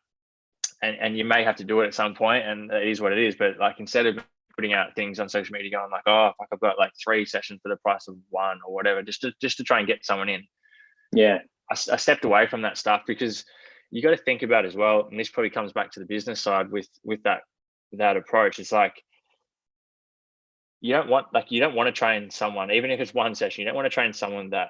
and you may have to do it at some point, and it is what it is, but like, instead of putting out things on social media going like, oh fuck, I've got like 3 sessions for the price of 1 or whatever, just to try and get someone in. I stepped away from that stuff, because you got to think about as well, and this probably comes back to the business side with that approach. It's like, you don't want to train someone, even if it's 1 session, you don't want to train someone that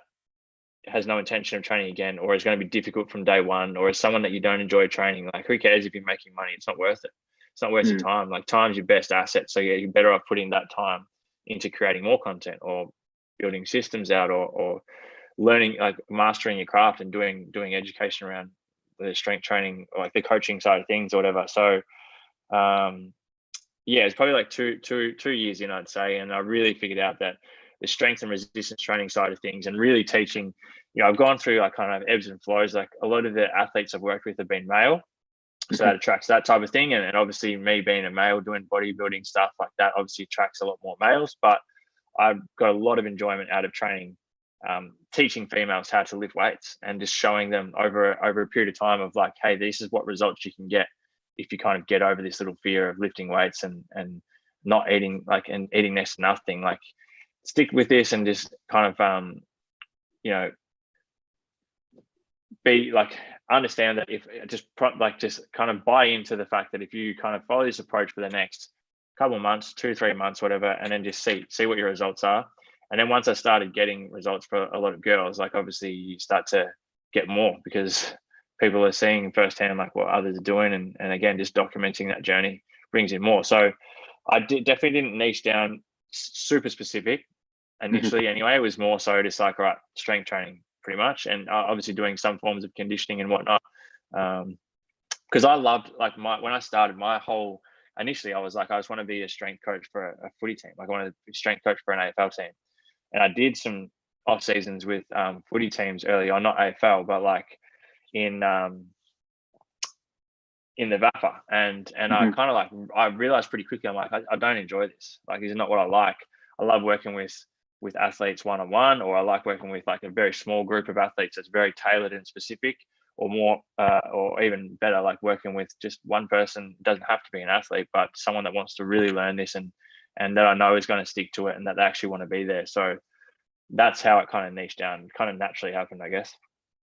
has no intention of training again, or is going to be difficult from day one, or is someone that you don't enjoy training. Like, who cares if you're making money? It's not worth it. It's not worth your time. Like, time's your best asset. So yeah, you're better off putting that time into creating more content, or building systems out, or learning, like mastering your craft and doing education around the strength training, or like the coaching side of things or whatever. So it's probably like two years in, I'd say. And I really figured out that the strength and resistance training side of things, and really teaching, you know, I've gone through like kind of ebbs and flows. Like, a lot of the athletes I've worked with have been male, so that attracts that type of thing. And obviously me being a male doing bodybuilding stuff like that obviously attracts a lot more males. But I've got a lot of enjoyment out of training, teaching females how to lift weights, and just showing them over a period of time of like, hey, this is what results you can get if you kind of get over this little fear of lifting weights and not eating, like, and eating next to nothing. Like, stick with this and just kind of you know, be like, understand that if just kind of buy into the fact that if you kind of follow this approach for the next couple of months, 2-3 months, whatever, and then just see what your results are. And then once I started getting results for a lot of girls, like, obviously you start to get more, because people are seeing firsthand like what others are doing, and again, just documenting that journey brings in more. So I definitely didn't niche down super specific initially. Anyway, it was more so just like, all right, strength training pretty much, and obviously doing some forms of conditioning and whatnot, because I loved, like, when I started my whole, initially I was like, I just want to be a strength coach for a footy team. Like, I wanted to be a strength coach for an AFL team, and I did some off seasons with footy teams early on, not AFL, but like in the VAFA, and I kind of like, I realized pretty quickly, I'm like, I don't enjoy this. Like, this is not what I like. I love working with athletes one-on-one, or I like working with like a very small group of athletes that's very tailored and specific, or more, or even better, like working with just one person. It doesn't have to be an athlete, but someone that wants to really learn this and that I know is going to stick to it and that they actually want to be there. So that's how it kind of niched down. It kind of naturally happened, I guess.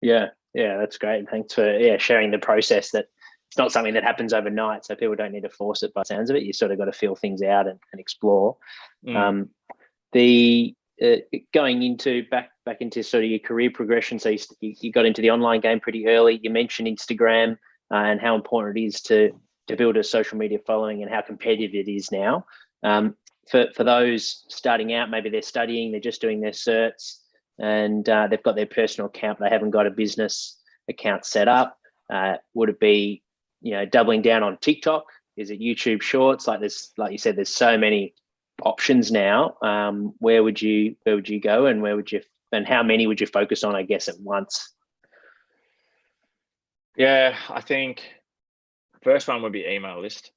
Yeah, that's great. And thanks for sharing the process, that it's not something that happens overnight, so people don't need to force it by the sounds of it. You sort of got to feel things out and explore. The going into back into sort of your career progression, so you got into the online game pretty early. You mentioned Instagram and how important it is to build a social media following, and how competitive it is now. For those starting out, maybe they're studying, they're just doing their certs, and they've got their personal account, they haven't got a business account set up. Would it be, doubling down on TikTok? Is it YouTube Shorts? Like you said, there's so many options now. Where would you go, and how many would you focus on, I guess, at once? Yeah, I think first one would be email list.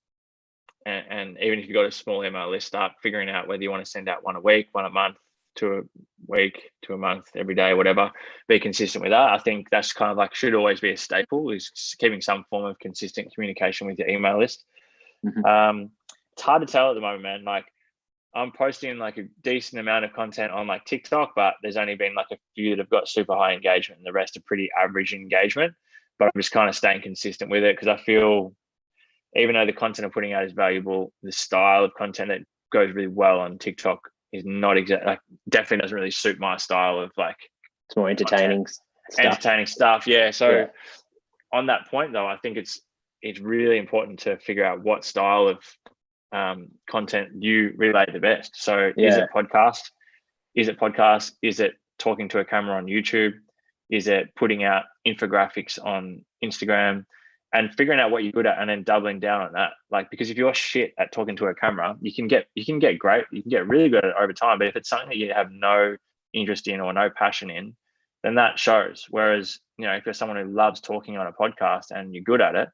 And even if you've got a small email list, start figuring out whether you want to send out one a week, one a month, to a week, to a month, every day, whatever. Be consistent with that. I think that's kind of like, should always be a staple, is keeping some form of consistent communication with your email list. It's hard to tell at the moment, man. Like, I'm posting like a decent amount of content on like TikTok, but there's only been like a few that have got super high engagement, and the rest are pretty average engagement. But I'm just kind of staying consistent with it, because I feel, even though the content I'm putting out is valuable, the style of content that goes really well on TikTok is not definitely doesn't really suit my style of like, it's more entertaining stuff. Yeah. So on that point though, I think it's really important to figure out what style of content you relate the best. So is it podcast? Is it talking to a camera on YouTube? Is it putting out infographics on Instagram? And figuring out what you're good at, and then doubling down on that. Like, because if you're shit at talking to a camera, you can get really good at it over time. But if it's something that you have no interest in or no passion in, then that shows. Whereas, if you're someone who loves talking on a podcast and you're good at it,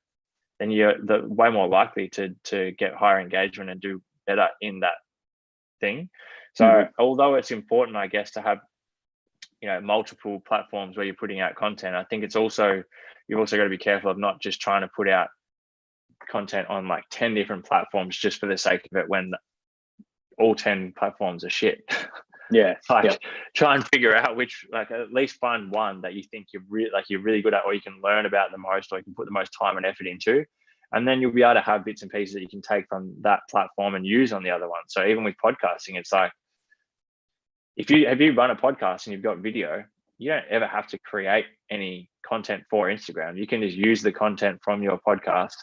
then you're way more likely to get higher engagement and do better in that thing. So although it's important, I guess, to have multiple platforms where you're putting out content, I think you've also got to be careful of not just trying to put out content on like 10 different platforms just for the sake of it, when all 10 platforms are shit. Try and figure out which, like, at least find one that you think you're really good at, or you can learn about the most, or you can put the most time and effort into, and then you'll be able to have bits and pieces that you can take from that platform and use on the other one. So even with podcasting, it's like, if you run a podcast and you've got video, you don't ever have to create any content for Instagram. You can just use the content from your podcast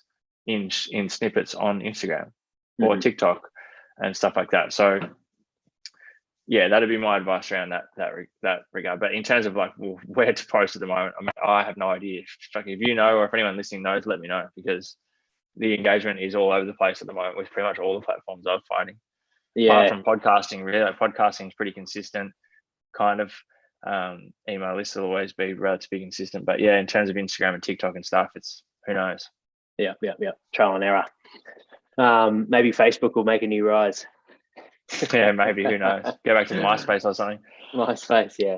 in snippets on Instagram or TikTok and stuff like that. So yeah, that'd be my advice around that regard. But in terms of like where to post at the moment, I mean, I have no idea. If you know, or if anyone listening knows, let me know, because the engagement is all over the place at the moment with pretty much all the platforms I'm finding. Apart from podcasting, really, podcasting is pretty consistent. Kind of email list will always be relatively consistent, but in terms of Instagram and TikTok and stuff, it's who knows. Trial and error. Maybe Facebook will make a new rise. Maybe, who knows. Go back to MySpace or something. MySpace.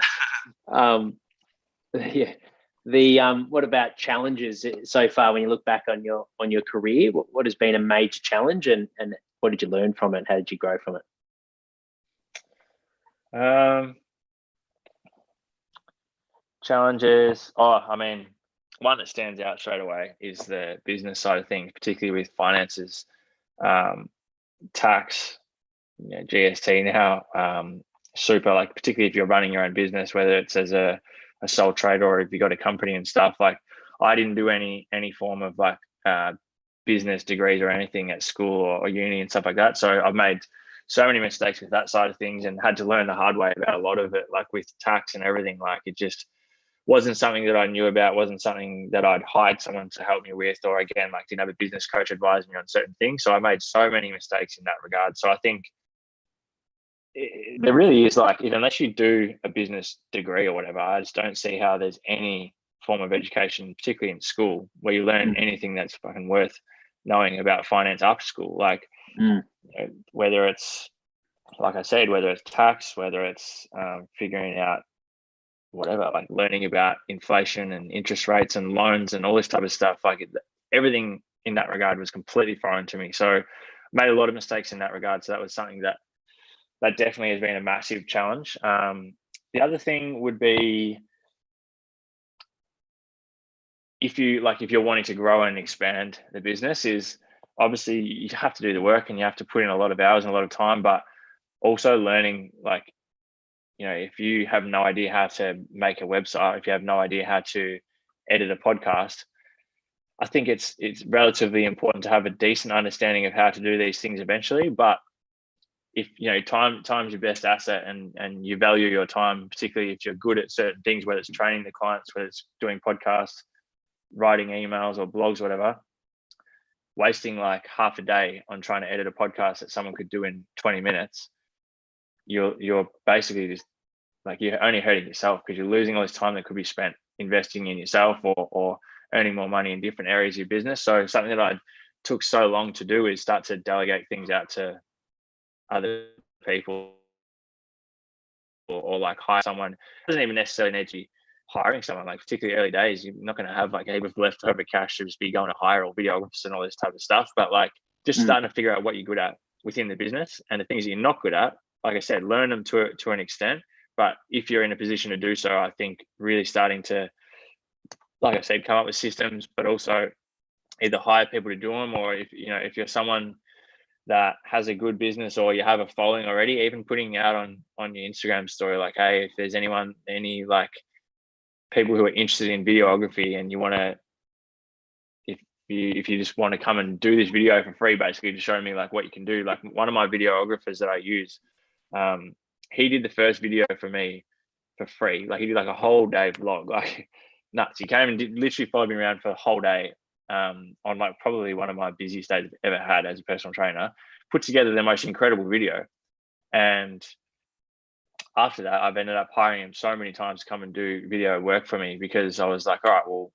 What about challenges so far when you look back on your career? What has been a major challenge, and what did you learn from it? How did you grow from it? Challenges. I mean, one that stands out straight away is the business side of things, particularly with finances, tax, GST now, super, like, particularly if you're running your own business, whether it's as a sole trader or if you got a company and stuff. Like, I didn't do any form of like business degrees or anything at school or uni and stuff like that. So I've made so many mistakes with that side of things and had to learn the hard way about a lot of it, like with tax and everything. Like, it just wasn't something that I knew about, wasn't something that I'd hired someone to help me with, or again, like, didn't have a business coach advise me on certain things. So I made so many mistakes in that regard. So I think there really is, like, unless you do a business degree or whatever, I just don't see how there's any form of education, particularly in school, where you learn anything that's fucking worth knowing about finance after school. Like, whether it's, like I said, whether it's tax, whether it's figuring out whatever, like learning about inflation and interest rates and loans and all this type of stuff, like everything in that regard was completely foreign to me. So made a lot of mistakes in that regard. So that was something that definitely has been a massive challenge. The other thing would be, if you're wanting to grow and expand the business, is obviously you have to do the work and you have to put in a lot of hours and a lot of time, but also learning, like, if you have no idea how to make a website, if you have no idea how to edit a podcast, I think it's relatively important to have a decent understanding of how to do these things eventually. But if time's your best asset, and you value your time, particularly if you're good at certain things, whether it's training the clients, whether it's doing podcasts, writing emails or blogs, whatever, wasting like half a day on trying to edit a podcast that someone could do in 20 minutes, you're basically just like, you're only hurting yourself, because you're losing all this time that could be spent investing in yourself or earning more money in different areas of your business. So something that I took so long to do is start to delegate things out to other people, or like hire someone. It doesn't even necessarily need to be hiring someone. Like, particularly early days, you're not going to have like a heap of leftover cash to just be going to hire or videographers and all this type of stuff. But like, just starting to figure out what you're good at within the business, and the things that you're not good at, like I said, learn them to an extent. But if you're in a position to do so, I think really starting to, like I said, come up with systems, but also either hire people to do them, or if you're someone that has a good business or you have a following already, even putting out on your Instagram story, like, hey, if there's any like people who are interested in videography, and you want to, if you just want to come and do this video for free, basically to show me like what you can do. Like, one of my videographers that I use, he did the first video for me for free. Like, he did like a whole day vlog, like nuts. He came and literally followed me around for the whole day, on like probably one of my busiest days I've ever had as a personal trainer. Put together the most incredible video. And after that, I've ended up hiring him so many times to come and do video work for me, because I was like, all right, well,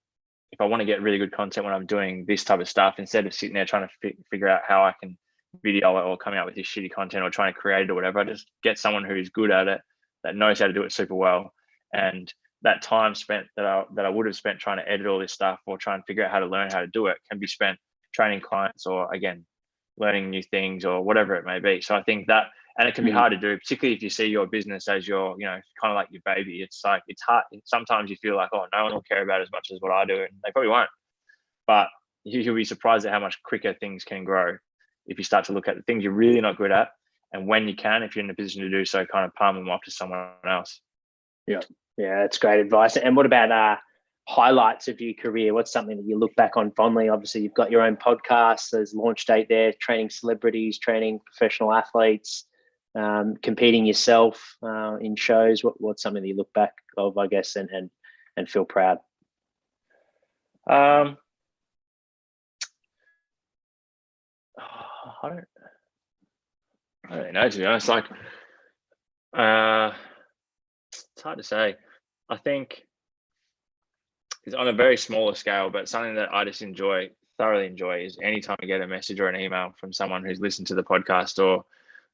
if I want to get really good content when I'm doing this type of stuff, instead of sitting there trying to figure out how I can video or coming out with this shitty content or trying to create it or whatever, I just get someone who's good at it, that knows how to do it super well. And that time spent that I would have spent trying to edit all this stuff or trying to figure out how to learn how to do it can be spent training clients, or again, learning new things or whatever it may be. So I think that, and it can be hard to do, particularly if you see your business as your, kind of like your baby. It's like, it's hard. Sometimes you feel like, oh, no one will care about it as much as what I do, and they probably won't. But you'll be surprised at how much quicker things can grow if you start to look at the things you're really not good at, and when you can, if you're in a position to do so, kind of palm them off to someone else. Yeah, that's great advice. And what about highlights of your career? What's something that you look back on fondly? Obviously, you've got your own podcast. There's launch date there, training celebrities, training professional athletes, competing yourself in shows. What's something that you look back of, I guess, and feel proud? I don't really know, to be honest. Like, it's hard to say. I think it's on a very smaller scale, but something that I just thoroughly enjoy is anytime I get a message or an email from someone who's listened to the podcast or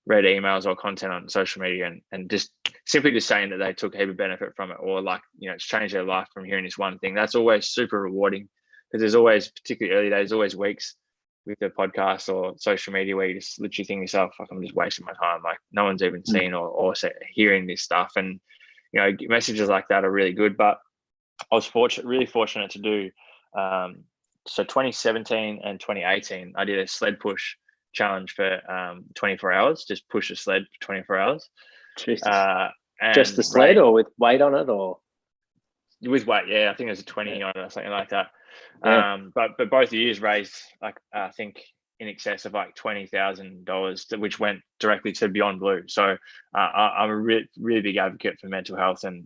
read emails or content on social media, and just simply just saying that they took a heap of benefit from it, or like, it's changed their life from hearing this one thing. That's always super rewarding, because there's always, particularly early days, always weeks with the podcast or social media where you just literally think to yourself, like, I'm just wasting my time. Like, no one's even seen or hearing this stuff. And, messages like that are really good. But I was really fortunate to do, so 2017 and 2018, I did a sled push challenge for 24 hours, just push a sled for 24 hours. Just the sled, or with weight on it, or? With weight, yeah. I think there's a 20 on it or something like that. Yeah. But both years raised, like, I think in excess of like $20,000, which went directly to Beyond Blue. So I'm a really big advocate for mental health and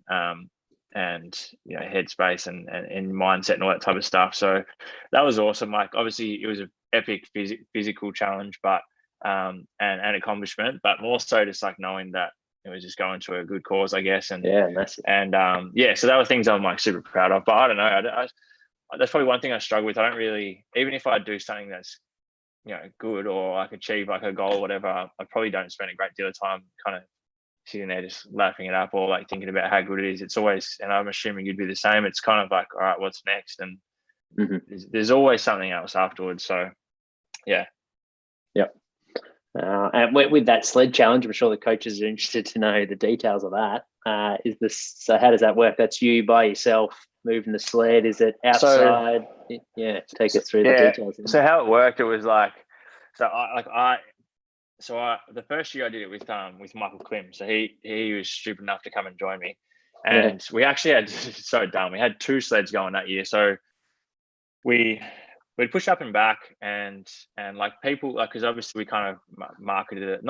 headspace and mindset and all that type of stuff. So that was awesome. Like, obviously it was an epic physical challenge, but and accomplishment, but more so just like knowing that it was just going to a good cause, I guess. And massive. And so that were things I'm like super proud of. But I don't know, that's probably one thing I struggle with. I don't really, even if I do something that's, you know, good, or like achieve like a goal or whatever, I probably don't spend a great deal of time kind of sitting there just lapping it up or like thinking about how good it is. It's always, and I'm assuming you'd be the same, it's kind of like, all right, what's next? And there's always something else afterwards. So yeah. Yep. And with that sled challenge, I'm sure the coaches are interested to know the details of that. So how does that work? That's you by yourself moving the sled? Is it outside? Take us through the details. So how it worked, it was like, the first year I did it with Michael Klim. So he was stupid enough to come and join me, and we actually had so dumb. We had 2 sleds going that year, so we'd push up and back, and like people, like, because obviously we kind of not marketed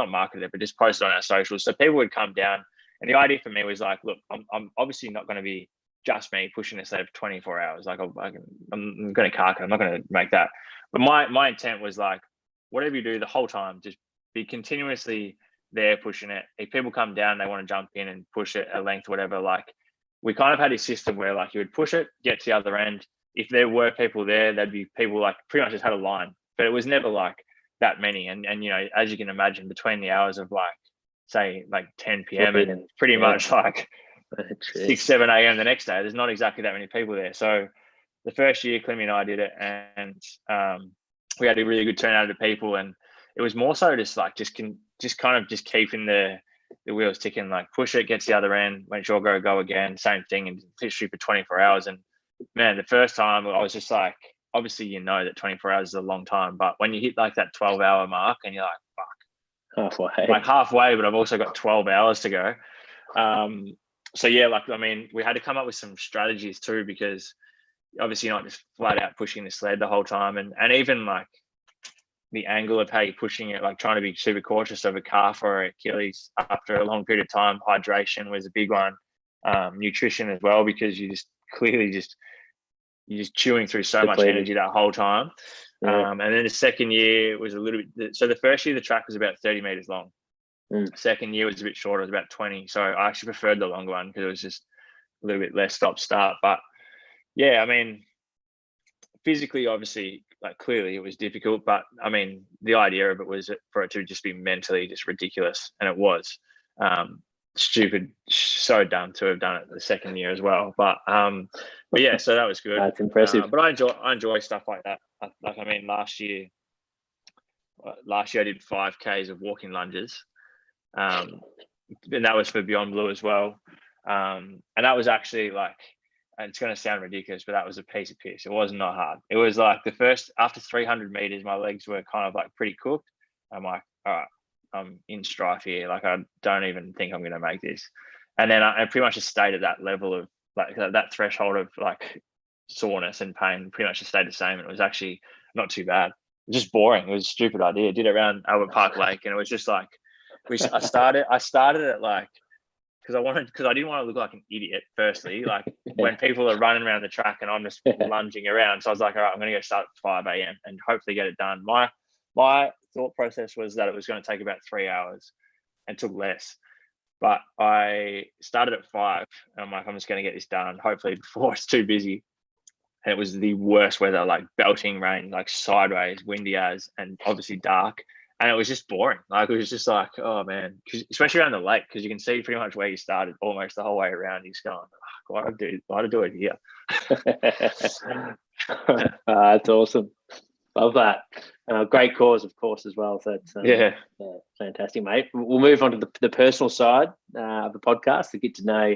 it, but just posted on our socials. So people would come down, and the idea for me was like, look, I'm obviously not going to be just me pushing a sled for 24 hours. Like I'm going to cark it. I'm not going to make that. But my intent was like, whatever you do the whole time, just be continuously there pushing it. If people come down, they want to jump in and push it a length, whatever. Like we kind of had a system where like you would push it, get to the other end. If there were people there, there'd be people like pretty much just had a line, but it was never like that many. And you know, as you can imagine, between the hours of like, say like 10 p.m. and pretty much like 6, 7 a.m. the next day, there's not exactly that many people there. So the first year, Clemmy and I did it, and we had a really good turnout of people, and it was more so just keeping the wheels ticking, like push it, get to the other end, make sure go again, same thing, and literally for 24 hours. And man, the first time I was just like, obviously, you know that 24 hours is a long time, but when you hit like that 12-hour mark and you're like, fuck, halfway, but I've also got 12 hours to go. So yeah, like, I mean, we had to come up with some strategies too, because obviously you're not just flat out pushing the sled the whole time. And even like the angle of how you're pushing it, like trying to be super cautious of a calf or Achilles after a long period of time. Hydration was a big one. Nutrition as well, because you just clearly you're just chewing through so much energy that whole time. And then the second year was a little bit, so the first year the track was about 30 meters long. Second year was a bit shorter, it was about 20. So I actually preferred the longer one because it was just a little bit less stop start. But yeah, I mean, physically, obviously, like clearly it was difficult, but I mean, the idea of it was for it to just be mentally just ridiculous. And it was stupid, so dumb to have done it the second year as well. But yeah, so that was good. That's impressive. But I enjoy stuff like that. Like, I mean, last year I did 5Ks of walking lunges. And that was for Beyond Blue as well. And that was actually like, and it's going to sound ridiculous, but that was a piece of piss. It was not hard. It was like after 300 meters, my legs were kind of like pretty cooked. I'm like, all right, I'm in strife here. Like, I don't even think I'm going to make this. And then I pretty much just stayed at that level of like that threshold of like soreness and pain, pretty much just stayed the same. And it was actually not too bad. It was just boring. It was a stupid idea. I did it around Albert Park Lake, and it was just like, I started at like, because I didn't want to look like an idiot, firstly, like when people are running around the track and I'm just lunging around. So I was like, all right, I'm going to go start at 5 a.m. and hopefully get it done. My thought process was that it was going to take about 3 hours and took less. But I started at 5 and I'm like, I'm just going to get this done, hopefully before it's too busy. And it was the worst weather, like belting rain, like sideways, windy as, and obviously dark. And it was just boring. Like, it was just like, oh man, especially around the lake, because you can see pretty much where you started almost the whole way around. He's going, why to do it here? That's awesome. Love that. Great cause, of course, as well. So it's fantastic, mate. We'll move on to the personal side of the podcast to get to know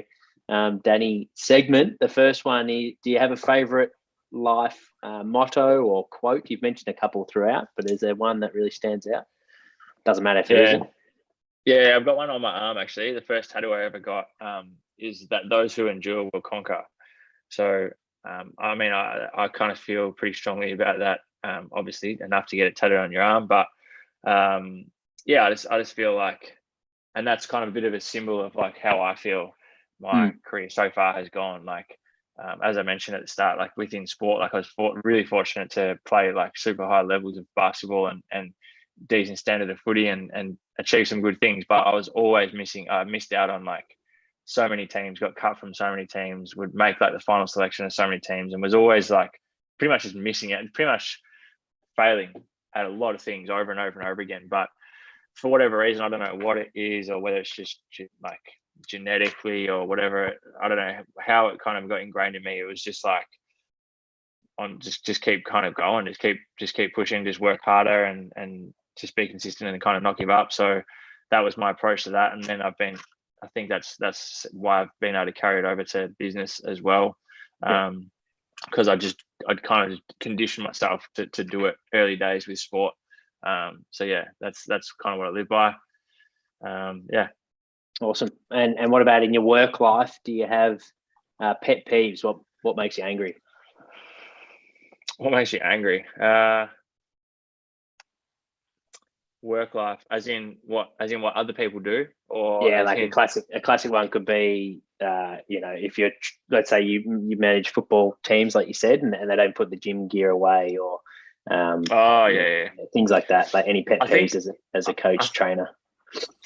Danny segment. The first one is, do you have a favorite life motto or quote? You've mentioned a couple throughout, but is there one that really stands out? Doesn't matter if it isn't. Yeah, I've got one on my arm, actually. The first tattoo I ever got is that those who endure will conquer. So, I mean, I kind of feel pretty strongly about that, obviously, enough to get it tattooed on your arm. But, yeah, I just feel like, and that's kind of a bit of a symbol of like how I feel my career so far has gone. Like, as I mentioned at the start, like within sport, like I was really fortunate to play like super high levels of basketball and decent standard of footy and achieve some good things. But I was always missed out on like so many teams, got cut from so many teams, would make like the final selection of so many teams, and was always like pretty much just missing it and pretty much failing at a lot of things over and over and over again. But for whatever reason, I don't know what it is, or whether it's just like genetically or whatever, I don't know how it kind of got ingrained in me. It was just like, on just keep kind of going, just keep pushing, just work harder and just be consistent and kind of not give up. So that was my approach to that. And then I think that's why I've been able to carry it over to business as well. Because I'd kind of conditioned myself to do it early days with sport. So yeah, that's kind of what I live by. Yeah. Awesome. And what about in your work life? Do you have pet peeves? What makes you angry? What makes you angry? Work life, as in what other people do, or yeah, like a classic one could be, if you're, let's say you manage football teams, like you said, and they don't put the gym gear away, or things like that. Like any pet peeves as a coach trainer.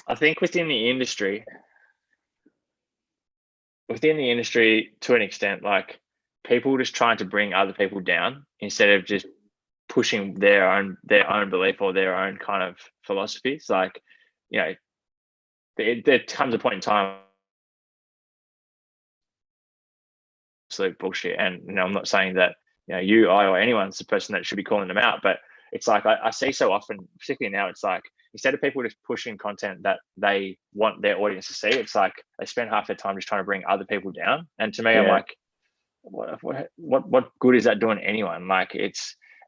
I think within the industry, to an extent, like people just trying to bring other people down instead of just pushing their own belief or their own kind of philosophies. Like, there comes a point in time, absolute bullshit. And I'm not saying that you, I, or anyone's the person that should be calling them out, but it's like I see so often, particularly now, it's like instead of people just pushing content that they want their audience to see, it's like they spend half their time just trying to bring other people down. And to me, I'm like, what good is that doing anyone? Like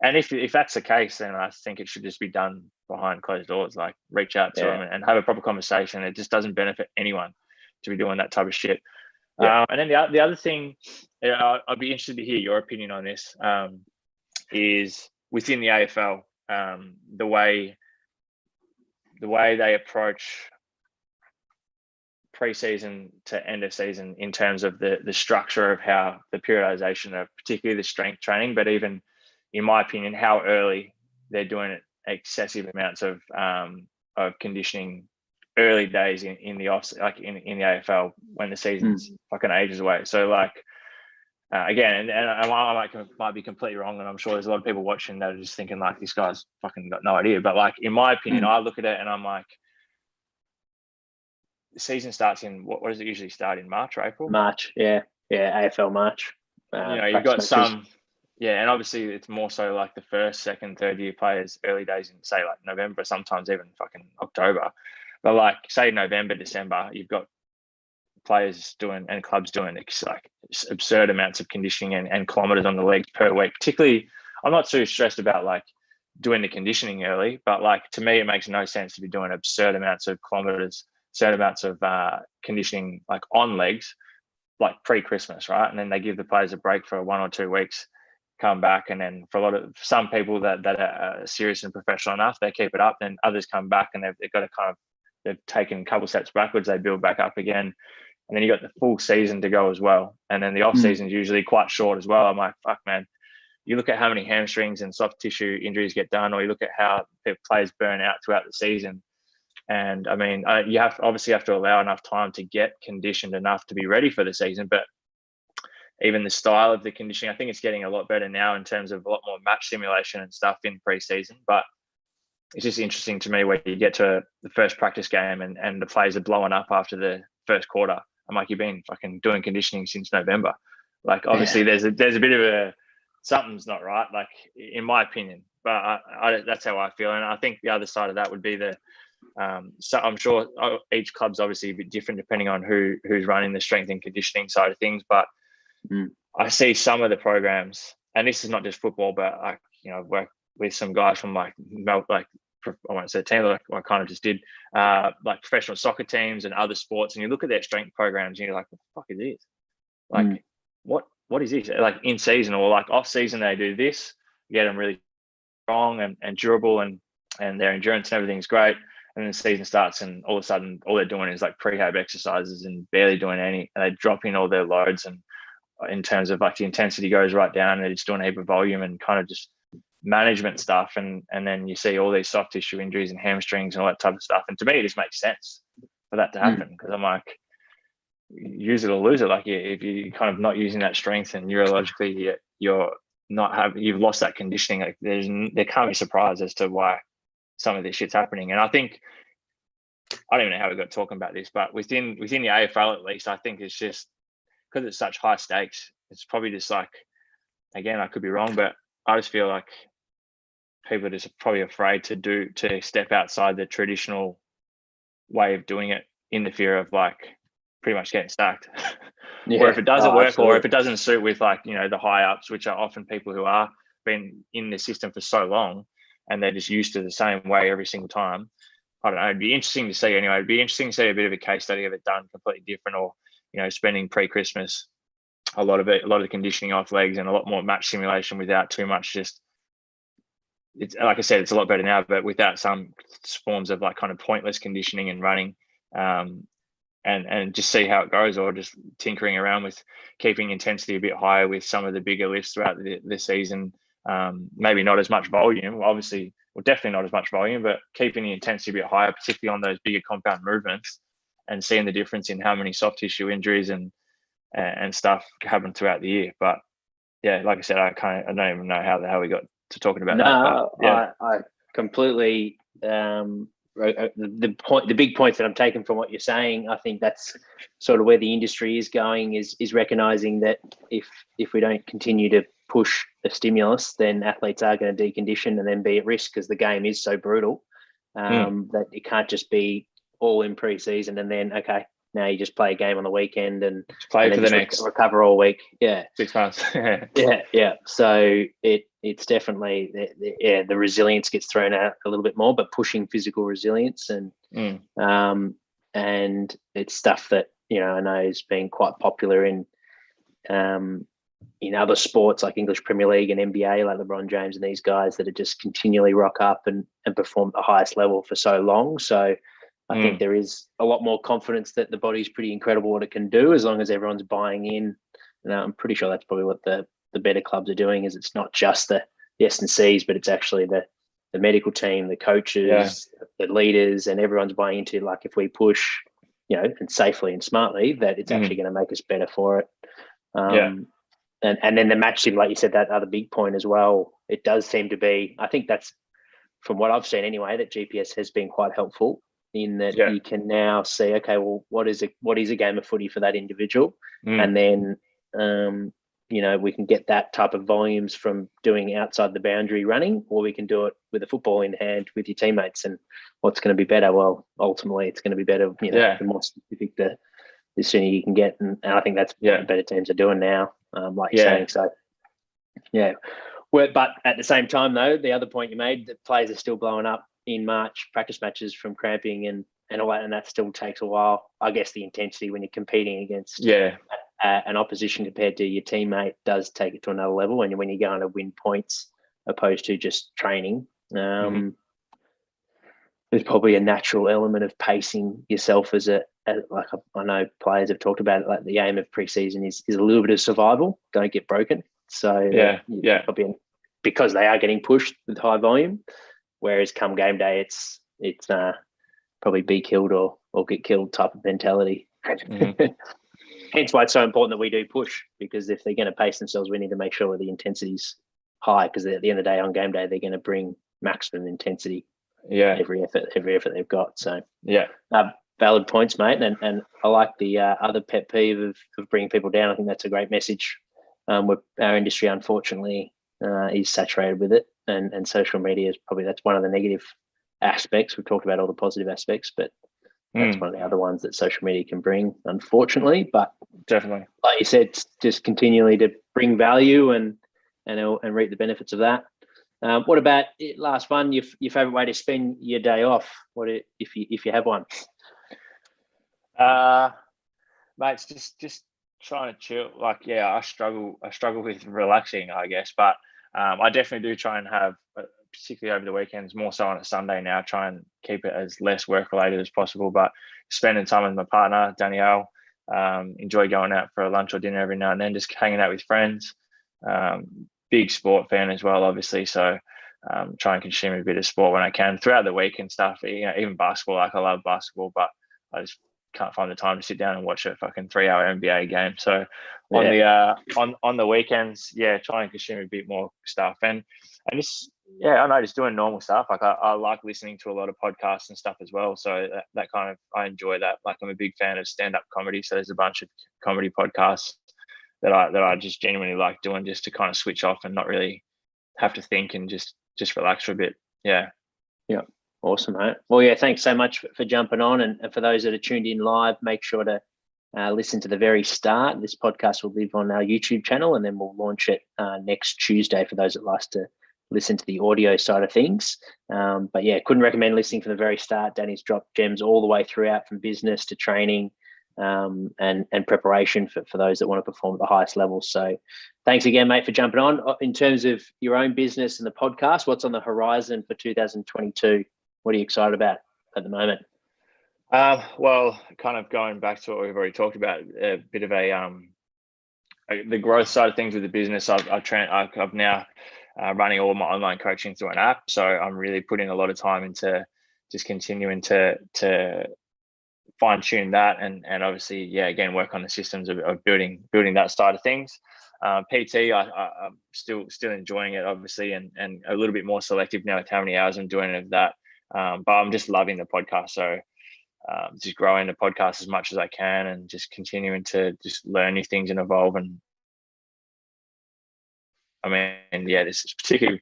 and if that's the case, then I think it should just be done behind closed doors. Like reach out to them and have a proper conversation. It just doesn't benefit anyone to be doing that type of shit. And then the other thing, I'd be interested to hear your opinion on this, is within the AFL, the way they approach pre-season to end of season in terms of the structure of how the periodization of particularly the strength training, but even in my opinion, how early they're doing it, excessive amounts of conditioning early days in the off, like in the AFL when the season's fucking ages away. So like, again, and I might be completely wrong, and I'm sure there's a lot of people watching that are just thinking like, this guy's fucking got no idea. But like, in my opinion, I look at it and I'm like, the season starts in what does it usually start in, March or April? March, yeah, AFL March. You've got some, and obviously it's more so like the first, second, third year players early days in say like November, sometimes even fucking October. But like say November, December, you've got players doing and clubs doing like absurd amounts of conditioning and kilometers on the legs per week. Particularly, I'm not too stressed about like doing the conditioning early, but like to me, it makes no sense to be doing absurd amounts of kilometers, certain amounts of conditioning like on legs, like pre-Christmas, right? And then they give the players a break for 1 or 2 weeks, come back, and then for some people that are serious and professional enough, they keep it up. Then others come back and they've got to they've taken a couple steps backwards, they build back up again, and then you got the full season to go as well. And then the off season is usually quite short as well. I'm like, fuck, man. You look at how many hamstrings and soft tissue injuries get done, or you look at how players burn out throughout the season. And I mean, you have to allow enough time to get conditioned enough to be ready for the season. But even the style of the conditioning, I think it's getting a lot better now in terms of a lot more match simulation and stuff in pre-season. But it's just interesting to me where you get to the first practice game and the players are blowing up after the first quarter. I'm like, you've been fucking doing conditioning since November. Like, obviously there's a bit of something's not right, like in my opinion, but that's how I feel. And I think the other side of that would be so I'm sure each club's obviously a bit different depending on who's running the strength and conditioning side of things. But I see some of the programs, and this is not just football, but I work with some guys from like I won't say team, like I kind of just did, like professional soccer teams and other sports, and you look at their strength programs and you're like, what the fuck is this? Like, what is this? Like in season or like off season, they do this, get them really strong and durable, and their endurance and everything's great. And then the season starts, and all of a sudden, all they're doing is like prehab exercises and barely doing any. And they drop in all their loads, and in terms of like the intensity goes right down, and they're just doing a heap of volume and kind of just management stuff, and then you see all these soft tissue injuries and hamstrings and all that type of stuff. And to me, it just makes sense for that to happen, because I'm like, use it or lose it. Like, if you're kind of not using that strength and neurologically you've lost that conditioning, like there can't be surprise as to why some of this shit's happening. And I think, I don't even know how we got talking about this, but within the AFL at least, I think it's just because it's such high stakes. It's probably just like, again, I could be wrong, but I just feel like people are just probably afraid to step outside the traditional way of doing it, in the fear of like pretty much getting stacked. Or if it doesn't work, absolutely. Or if it doesn't suit with like, the high ups, which are often people who are been in the system for so long and they're just used to the same way every single time. I don't know. It'd be interesting to see anyway. It'd be interesting to see a bit of a case study of it done completely different, or, spending pre-Christmas, a lot of the conditioning off legs and a lot more match simulation without too much it's like I said, it's a lot better now, but without some forms of like kind of pointless conditioning and running, and just see how it goes, or just tinkering around with keeping intensity a bit higher with some of the bigger lifts throughout the season. Maybe not as much volume, obviously, well, definitely not as much volume, but keeping the intensity a bit higher, particularly on those bigger compound movements, and seeing the difference in how many soft tissue injuries and stuff happen throughout the year. But yeah, like I said, I don't even know how we got to talking about that. But, yeah. I completely the big points that I'm taking from what you're saying. I think that's sort of where the industry is going, is recognizing that if we don't continue to push the stimulus, then athletes are going to decondition and then be at risk, because the game is so brutal that it can't just be all in pre-season and then now you just play a game on the weekend and play for the next recover all week. 6 months. yeah. So it's definitely the resilience gets thrown out a little bit more, but pushing physical resilience and it's stuff that I know has been quite popular in other sports like English Premier League and NBA, like LeBron James and these guys that are just continually rock up and perform at the highest level for so long. So I think there is a lot more confidence that the body's pretty incredible what it can do, as long as everyone's buying in. And I'm pretty sure that's probably what the better clubs are doing, is it's not just the S and C's, but it's actually the medical team, the coaches, the leaders, and everyone's buying into, like, if we push, and safely and smartly, that it's actually going to make us better for it. And then the match sim, like you said, that other big point as well, it does seem to be, I think that's, from what I've seen anyway, that GPS has been quite helpful in that you can now see, okay, well, what is a game of footy for that individual? And then, we can get that type of volumes from doing outside the boundary running, or we can do it with a football in hand with your teammates. And what's going to be better? Well, ultimately it's going to be better, the more specific the sooner you can get. And I think that's what the better teams are doing now, like you're saying. So, but at the same time, though, the other point you made, that players are still blowing up in March practice matches from cramping and all that, and that still takes a while. I guess the intensity when you're competing against an opposition compared to your teammate does take it to another level when you're going to win points opposed to just training. There's probably a natural element of pacing yourself like I know players have talked about it, like the aim of pre-season is a little bit of survival, don't get broken. So probably, because they are getting pushed with high volume, whereas come game day it's probably be killed or get killed type of mentality. Hence why it's so important that we do push, because if they're going to pace themselves, we need to make sure the intensity's high, because at the end of the day, on game day, they're going to bring maximum intensity every effort they've got. So valid points, mate. And I like the other pet peeve of bringing people down. I think that's a great message. Our industry, unfortunately, is saturated with it, and social media is probably, that's one of the negative aspects. We've talked about all the positive aspects, but that's one of the other ones that social media can bring, unfortunately. But definitely, like you said, just continually to bring value and reap the benefits of that. What about last one? Your favorite way to spend your day off? What if you have one? Mate, it's just trying to chill. Like, I struggle with relaxing, I guess, but I definitely do try and have, particularly over the weekends, more so on a Sunday now, try and keep it as less work related as possible, but spending time with my partner, Danielle, enjoy going out for a lunch or dinner every now and then, just hanging out with friends, big sport fan as well, obviously. So try and consume a bit of sport when I can throughout the week and stuff. You know, even basketball, like I love basketball, but I just can't find the time to sit down and watch a fucking 3-hour NBA game. So on the weekends, try and consume a bit more stuff. And just, I know, just doing normal stuff. Like I like listening to a lot of podcasts and stuff as well. So that kind of, I enjoy that. Like I'm a big fan of stand-up comedy. So there's a bunch of comedy podcasts that I just genuinely like doing, just to kind of switch off and not really have to think and just relax for a bit. Yeah. Awesome, mate. Well, thanks so much for jumping on. And for those that are tuned in live, make sure to listen to the very start. This podcast will live on our YouTube channel, and then we'll launch it next Tuesday for those that like to listen to the audio side of things. But couldn't recommend listening from the very start. Danny's dropped gems all the way throughout, from business to training and preparation for those that want to perform at the highest level. So thanks again, mate, for jumping on. In terms of your own business and the podcast, what's on the horizon for 2022? What are you excited about at the moment? Well, kind of going back to what we've already talked about, a bit of the growth side of things with the business. I've now running all my online coaching through an app, so I'm really putting a lot of time into just continuing to fine tune that, and obviously, again, work on the systems of building that side of things. PT, I'm still enjoying it, obviously, and a little bit more selective now with how many hours I'm doing of that. But I'm just loving the podcast. So just growing the podcast as much as I can, and just continuing to just learn new things and evolve. And I mean, this is particularly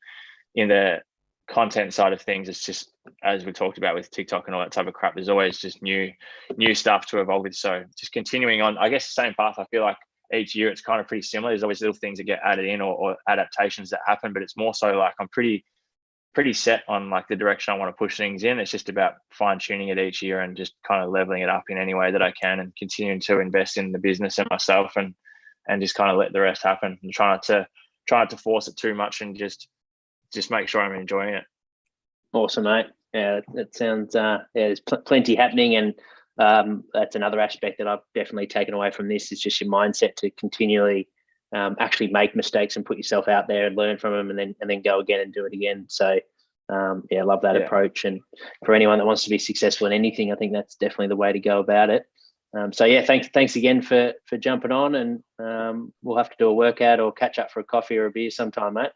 in the content side of things. It's just, as we talked about with TikTok and all that type of crap, there's always just new stuff to evolve with. So just continuing on, I guess, the same path. I feel like each year it's kind of pretty similar. There's always little things that get added in or adaptations that happen, but it's more so like I'm pretty set on like the direction I want to push things in. It's just about fine tuning it each year and just kind of leveling it up in any way that I can, and continuing to invest in the business and myself, and just kind of let the rest happen, and try not to force it too much, and just make sure I'm enjoying it. Awesome, mate. Yeah, that sounds there's plenty happening, and that's another aspect that I've definitely taken away from this, is just your mindset to continually actually make mistakes and put yourself out there and learn from them, and then go again and do it again. So I love that approach. And for anyone that wants to be successful in anything, I think that's definitely the way to go about it. Thanks again for jumping on, and we'll have to do a workout or catch up for a coffee or a beer sometime, mate.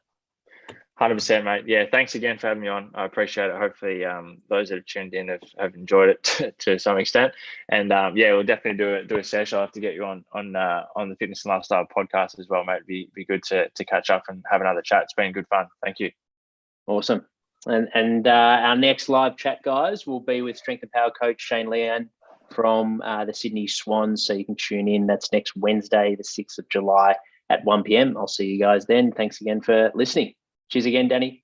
100%, mate. Yeah, thanks again for having me on. I appreciate it. Hopefully those that have tuned in have enjoyed it to some extent. And we'll definitely do a session. I'll have to get you on the Fitness and Lifestyle podcast as well, mate. It'd be good to catch up and have another chat. It's been good fun. Thank you. Awesome. And our next live chat, guys, will be with Strength and Power coach Shane Leanne from the Sydney Swans. So you can tune in. That's next Wednesday, the 6th of July at 1 p.m. I'll see you guys then. Thanks again for listening. Cheers again, Danny.